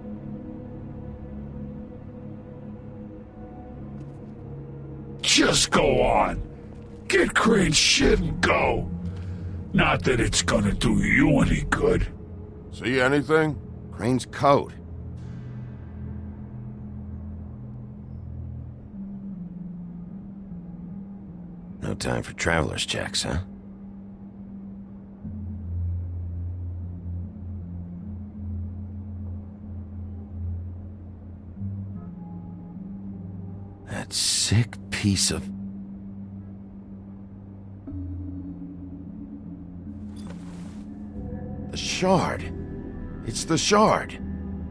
Just go on. Get Crane's shit and go. Not that it's gonna do you any good. See anything? Crane's coat. No time for traveler's checks, huh? That sick piece of... The shard. It's the shard.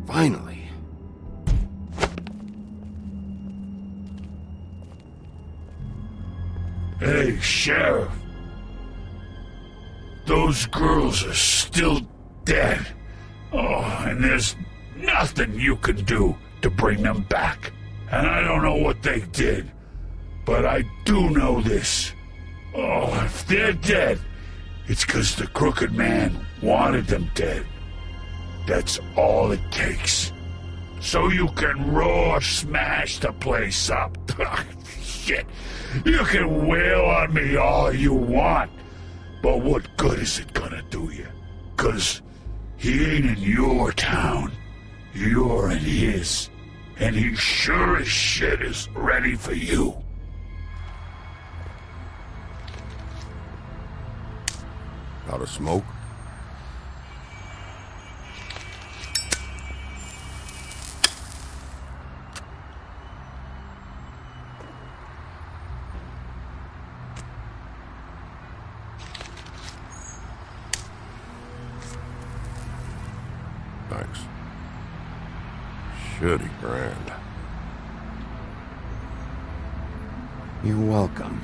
Finally. Hey, Sheriff. Those girls are still dead. Oh, and there's nothing you can do to bring them back. And I don't know what they did, but I do know this. Oh, if they're dead, it's 'cause the Crooked Man wanted them dead. That's all it takes. So you can raw smash the place up. Shit, you can wail on me all you want, but what good is it gonna do you? 'Cause he ain't in your town. You're in his. And he sure as shit is ready for you. Got a smoke? Thanks. Shitty brand. You're welcome.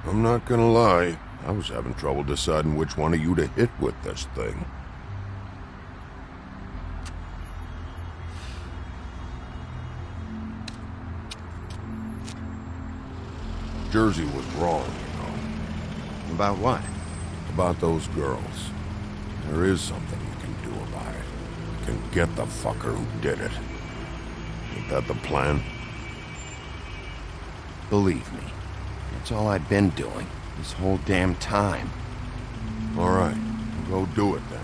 I'm not gonna lie, I was having trouble deciding which one of you to hit with this thing. Jersey was wrong, you know. About what? About those girls. There is something you can do about it. You can get the fucker who did it. Ain't that the plan? Believe me, that's all I've been doing this whole damn time. All right, go do it then.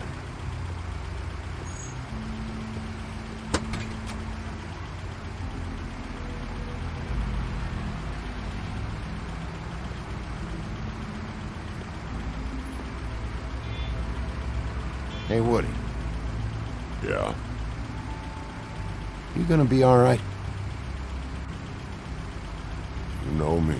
Hey, Woody. Yeah? You gonna be all right? You know me.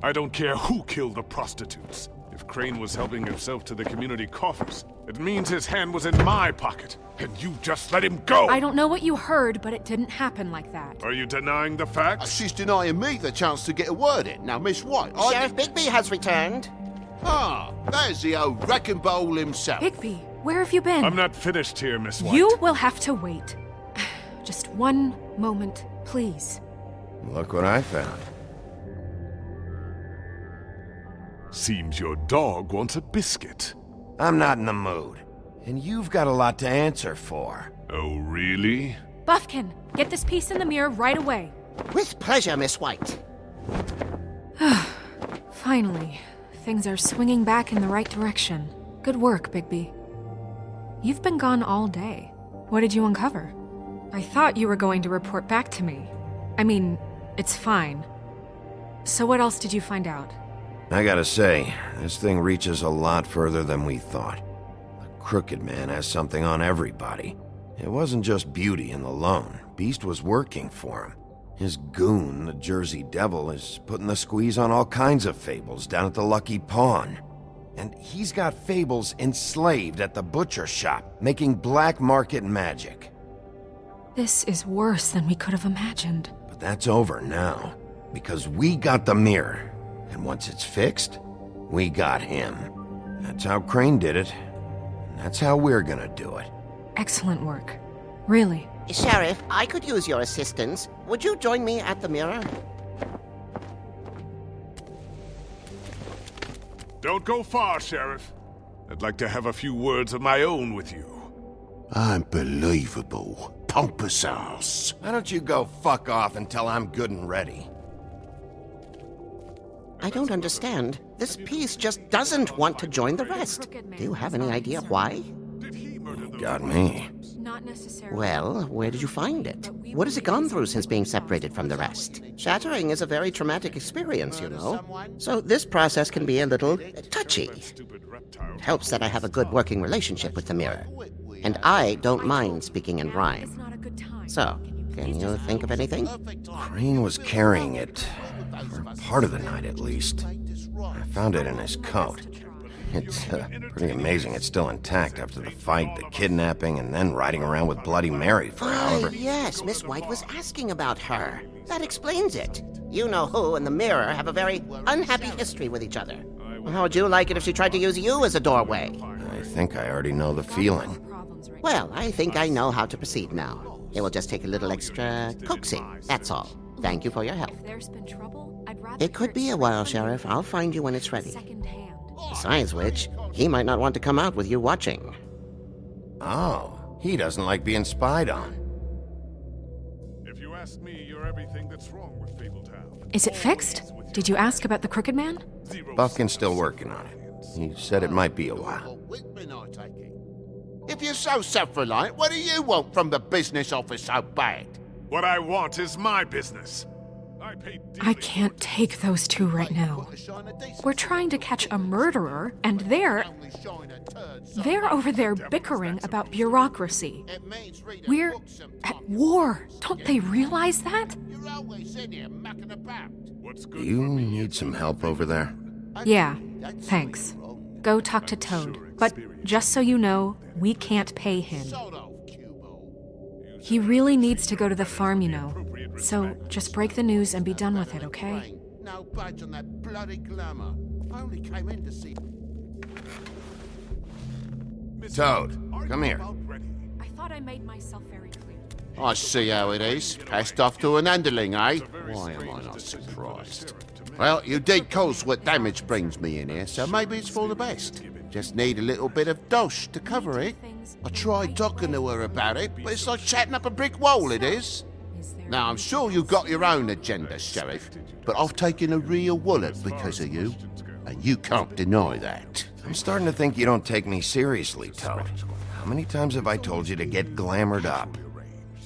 I don't care who killed the prostitutes. If Crane was helping himself to the community coffers, it means his hand was in my pocket, and you just let him go! I don't know what you heard, but it didn't happen like that. Are you denying the facts? She's denying me the chance to get a word in. Now, Miss White, Sheriff Bigby has returned. Ah, there's the old wrecking bowl himself. Bigby, where have you been? I'm not finished here, Miss White. You will have to wait. Just one moment, please. Look what I found. Seems your dog wants a biscuit. I'm not in the mood. And you've got a lot to answer for. Oh, really? Buffkin, get this piece in the mirror right away. With pleasure, Miss White. Finally, things are swinging back in the right direction. Good work, Bigby. You've been gone all day. What did you uncover? I thought you were going to report back to me. I mean, it's fine. So what else did you find out? I gotta say, this thing reaches a lot further than we thought. The Crooked Man has something on everybody. It wasn't just Beauty and the Lone. Beast was working for him. His goon, the Jersey Devil, is putting the squeeze on all kinds of Fables down at the Lucky Pawn. And he's got Fables enslaved at the butcher shop, making black market magic. This is worse than we could have imagined. But that's over now, because we got the mirror. And once it's fixed, we got him. That's how Crane did it. And that's how we're gonna do it. Excellent work. Really. Sheriff, I could use your assistance. Would you join me at the mirror? Don't go far, Sheriff. I'd like to have a few words of my own with you. Unbelievable. Pompous ass. Why don't you go fuck off until I'm good and ready? I don't understand. This piece just doesn't want to join the rest. Do you have any idea why? Got me. Not necessarily. Well, where did you find it? What has it gone through since being separated from the rest? Shattering is a very traumatic experience, you know. So this process can be a little touchy. It helps that I have a good working relationship with the mirror. And I don't mind speaking in rhyme. So, can you think of anything? Crane was carrying it, for part of the night at least. I found it in his coat. It's pretty amazing it's still intact after the fight, the kidnapping, and then riding around with Bloody Mary for however... Yes, Miss White was asking about her. That explains it. You know who and the Mirror have a very unhappy history with each other. How would you like it if she tried to use you as a doorway? I think I already know the feeling. Well, I think I know how to proceed now. It will just take a little extra coaxing, that's all. Thank you for your help. It could be a while, Sheriff. I'll find you when it's ready. Besides which, he might not want to come out with you watching. Oh, he doesn't like being spied on. If you ask me, you're everything that's wrong with Fabletown. Is it fixed? Did you ask about the Crooked Man? Buffkin's still working on it. He said it might be a while. If you're so self-reliant, what do you want from the business office so bad? What I want is my business. I can't take those two right now. We're trying to catch a murderer, and they're over there bickering about bureaucracy. We're at war. Don't they realize that? You need some help over there? Yeah, thanks. Go talk to Toad. But just so you know, we can't pay him. He really needs to go to the farm, you know. So just break the news and be done with it, okay? No budge on that bloody glamour. I only came in to see... Toad, come here. I thought I made myself very clear. I see how it is. Passed off to an underling, eh? Why am I not surprised? Well, you did cause what damage brings me in here, so maybe it's for the best. Just need a little bit of dosh to cover it. I tried talking to her about it, but it's like chatting up a brick wall, it is. Now, I'm sure you've got your own agenda, Sheriff, but I've taken a real wallet because of you, and you can't deny that. I'm starting to think you don't take me seriously, Toad. How many times have I told you to get glamored up?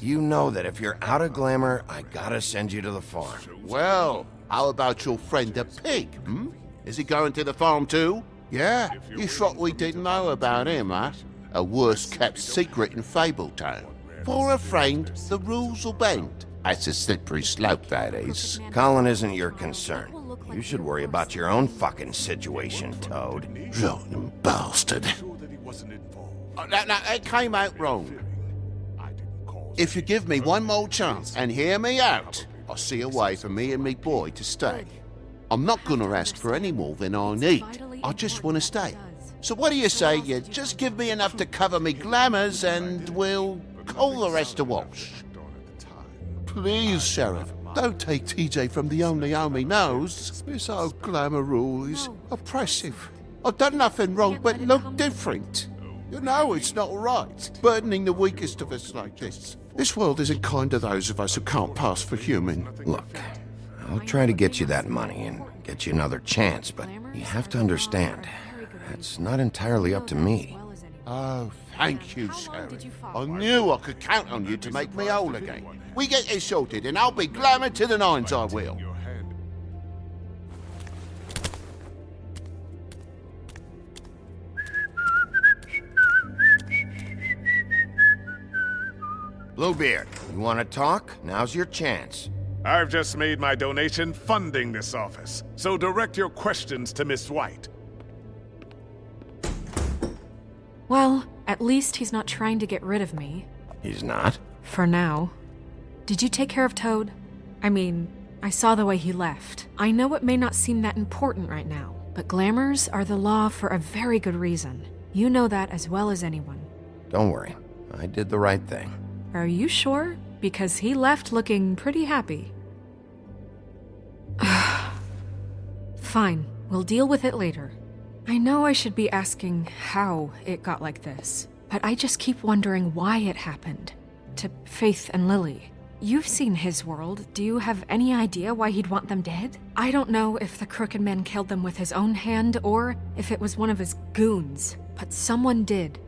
You know that if you're out of glamour, I gotta send you to the farm. Well, how about your friend the pig, hmm? Is he going to the farm too? Yeah? You thought we didn't know about him, huh? A worst-kept secret in Fabletown. For a friend, the rules will bend. That's a slippery slope, that is. Colin isn't your concern. You should worry about your own fucking situation, Toad. Rotten bastard. Now, that came out wrong. If you give me one more chance and hear me out, I'll see a way for me and me boy to stay. I'm not gonna ask for any more than I need. I just want to stay. So what do you say you just give me enough to cover me glamours and we'll call the rest a wash? Please, Sheriff, don't take TJ from the only home he knows. This old glamour rule is oppressive. I've done nothing wrong but look different. You know it's not right, burdening the weakest of us like this. This world isn't kind to those of us who can't pass for human. Look, I'll try to get you that money and get you another chance, but you have to understand, it's not entirely up to me. Oh, thank you, Sheriff. I knew I could count on you to make me whole again. We get this sorted and I'll be glamour to the nines, I will. Bluebeard, you want to talk? Now's your chance. I've just made my donation funding this office, so direct your questions to Miss White. Well, at least he's not trying to get rid of me. He's not? For now. Did you take care of Toad? I mean, I saw the way he left. I know it may not seem that important right now, but glamours are the law for a very good reason. You know that as well as anyone. Don't worry. I did the right thing. Are you sure? Because he left looking pretty happy. Fine, we'll deal with it later. I know I should be asking how it got like this, but I just keep wondering why it happened. To Faith and Lily. You've seen his world. Do you have any idea why he'd want them dead? I don't know if the Crooked Man killed them with his own hand or if it was one of his goons, but someone did.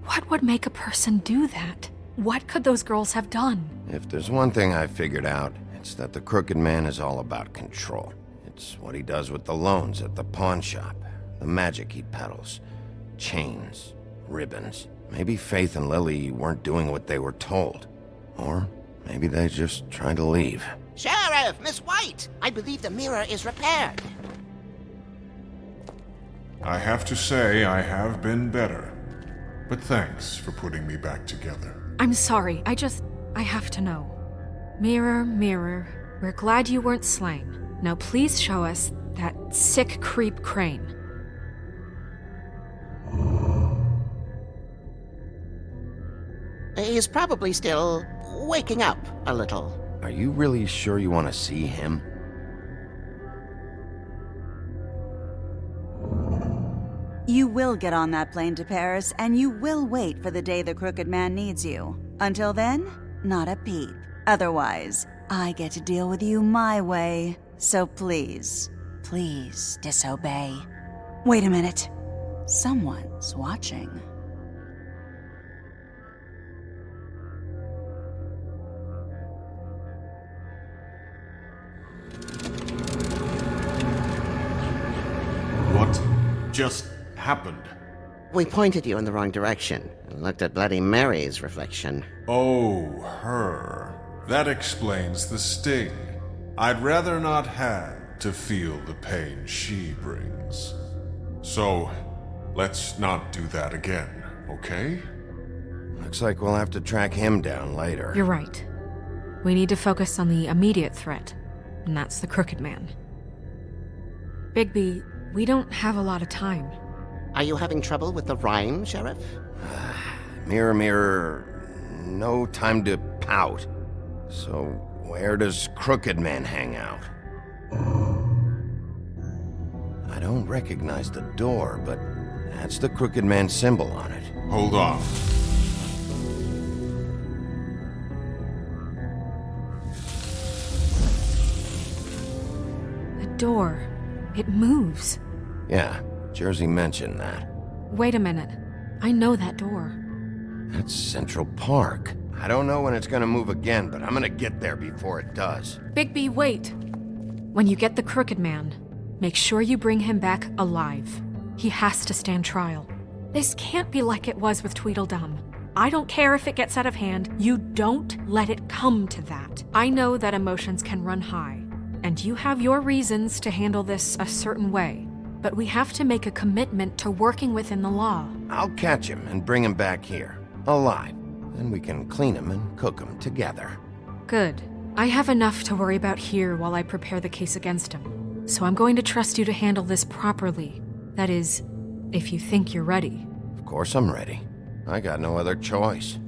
What would make a person do that? What could those girls have done? If there's one thing I figured out, it's that the Crooked Man is all about control. It's what he does with the loans at the pawn shop, the magic he peddles, chains, ribbons. Maybe Faith and Lily weren't doing what they were told. Or maybe they just tried to leave. Sheriff, Miss White! I believe the mirror is repaired. I have to say I have been better. But thanks for putting me back together. I'm sorry, I have to know. Mirror, mirror, we're glad you weren't slain. Now please show us that sick creep Crane. He's probably still waking up a little. Are you really sure you want to see him? You will get on that plane to Paris, and you will wait for the day the Crooked Man needs you. Until then, not a peep. Otherwise, I get to deal with you my way. So please, please disobey. Wait a minute. Someone's watching. What just happened? We pointed you in the wrong direction and looked at Bloody Mary's reflection. Oh, her. That explains the sting. I'd rather not have to feel the pain she brings. So, let's not do that again, okay? Looks like we'll have to track him down later. You're right. We need to focus on the immediate threat, and that's the Crooked Man. Bigby, we don't have a lot of time. Are you having trouble with the rhyme, Sheriff? Mirror, mirror, no time to pout. So, where does Crooked Man hang out? I don't recognize the door, but that's the Crooked Man symbol on it. Hold on. The door. It moves. Yeah, Jersey mentioned that. Wait a minute. I know that door. That's Central Park. I don't know when it's gonna move again, but I'm gonna get there before it does. Bigby, wait! When you get the Crooked Man, make sure you bring him back alive. He has to stand trial. This can't be like it was with Tweedledum. I don't care if it gets out of hand. You don't let it come to that. I know that emotions can run high, and you have your reasons to handle this a certain way. But we have to make a commitment to working within the law. I'll catch him and bring him back here, alive. Then we can clean him and cook him together. Good. I have enough to worry about here while I prepare the case against him. So I'm going to trust you to handle this properly. That is, if you think you're ready. Of course I'm ready. I got no other choice.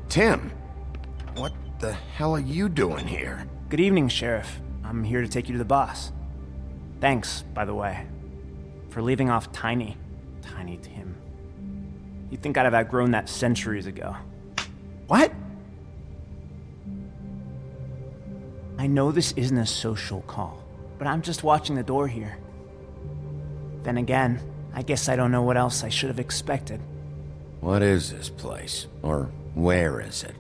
Tim, what the hell are you doing here? Good evening, Sheriff. I'm here to take you to the boss. Thanks, by the way, for leaving off Tiny Tim. You'd think I'd have outgrown that centuries ago. What? I know this isn't a social call, but I'm just watching the door here. Then again, I guess I don't know what else I should have expected. What is this place? Or where is it?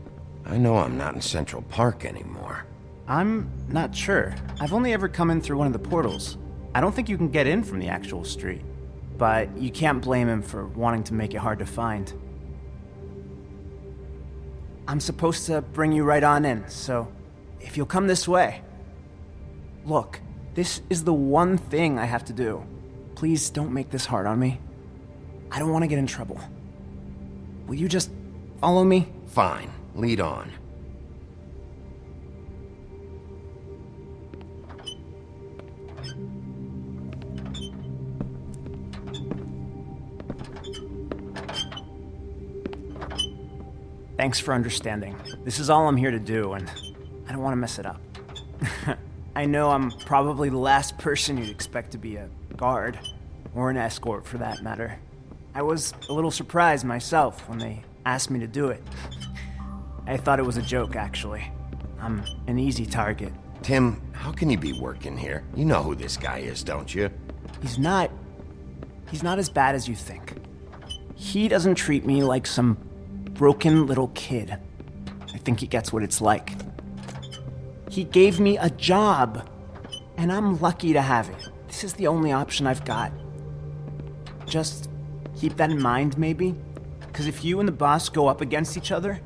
I know I'm not in Central Park anymore. I'm not sure. I've only ever come in through one of the portals. I don't think you can get in from the actual street. But you can't blame him for wanting to make it hard to find. I'm supposed to bring you right on in, so if you'll come this way. Look, this is the one thing I have to do. Please don't make this hard on me. I don't want to get in trouble. Will you just follow me? Fine. Lead on. Thanks for understanding. This is all I'm here to do, and I don't want to mess it up. I know I'm probably the last person you'd expect to be a guard, or an escort for that matter. I was a little surprised myself when they asked me to do it. I thought it was a joke, actually. I'm an easy target. Tim, how can you be working here? You know who this guy is, don't you? He's not as bad as you think. He doesn't treat me like some broken little kid. I think he gets what it's like. He gave me a job, and I'm lucky to have it. This is the only option I've got. Just keep that in mind, maybe? Because if you and the boss go up against each other,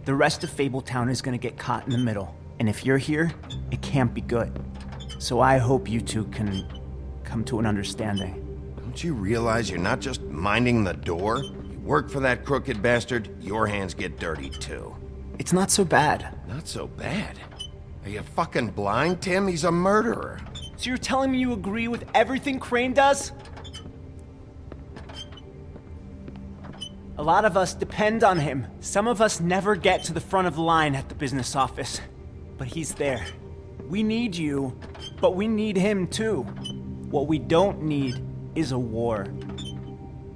the rest of Fabletown is gonna get caught in the middle. And if you're here, it can't be good. So I hope you two can come to an understanding. Don't you realize you're not just minding the door? You work for that crooked bastard, your hands get dirty too. It's not so bad. Not so bad? Are you fucking blind, Tim? He's a murderer. So you're telling me you agree with everything Crane does? A lot of us depend on him. Some of us never get to the front of the line at the business office. But he's there. We need you, but we need him too. What we don't need is a war.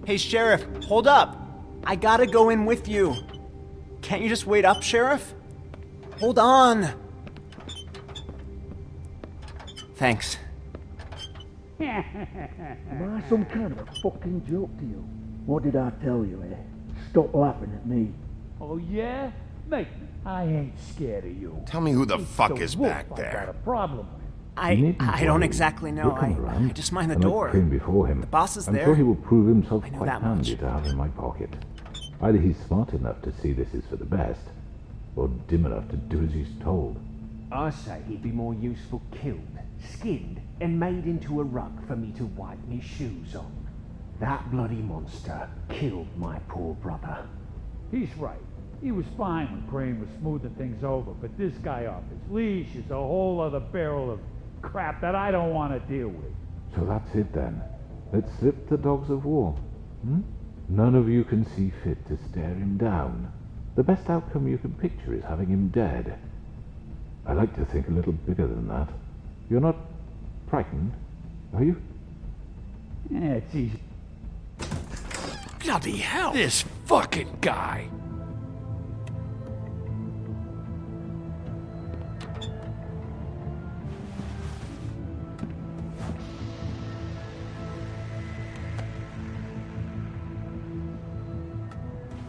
Hey, Sheriff, hold up. I gotta go in with you. Can't you just wait up, Sheriff? Hold on. Thanks. Am I some kind of a fucking joke to you? What did I tell you, eh? Stop laughing at me. Oh, yeah? Mate, I ain't scared of you. Tell me who the It's fuck the is wolf back I there. got a problem with. I don't exactly know. I just mind the door. Crane before him. The boss is I'm there. sure he will prove himself I know quite that handy much. to have in my pocket. Either he's smart enough to see this is for the best, or dim enough to do as he's told. I say he'd be more useful killed, skinned, and made into a rug for me to wipe me shoes on. That bloody monster killed my poor brother. He's right. He was fine when Crane was smoothing things over, but this guy off his leash is a whole other barrel of crap that I don't want to deal with. So that's it then. Let's slip the dogs of war. None of you can see fit to stare him down. The best outcome you can picture is having him dead. I like to think a little bigger than that. You're not frightened, are you? Yeah, it's easy. Bloody hell! This fucking guy!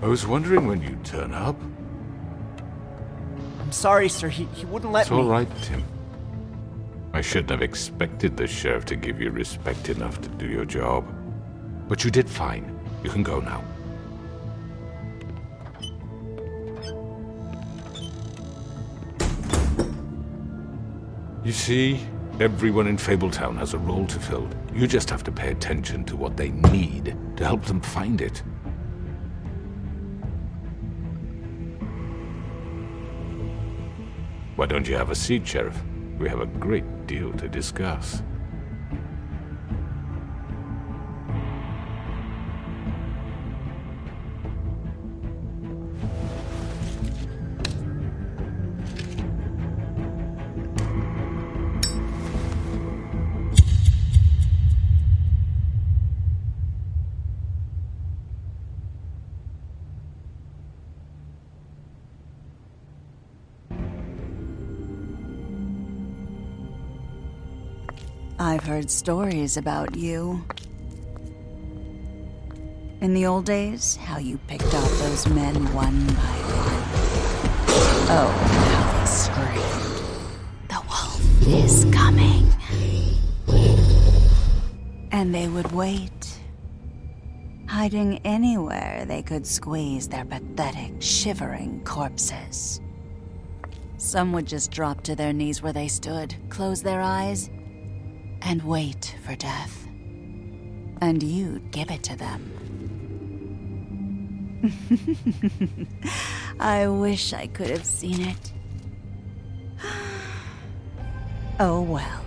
I was wondering when you'd turn up. I'm sorry, sir. He wouldn't let It's me. all right, Tim. I shouldn't have expected the sheriff to give you respect enough to do your job. But you did fine. You can go now. You see, everyone in Fabletown has a role to fill. You just have to pay attention to what they need to help them find it. Why don't you have a seat, Sheriff? We have a great deal to discuss. I've heard stories about you. In the old days, how you picked off those men one by one. Oh, how they screamed. The wolf is coming. And they would wait, hiding anywhere they could squeeze their pathetic, shivering corpses. Some would just drop to their knees where they stood, close their eyes, and wait for death. And you'd give it to them. I wish I could have seen it. Oh well.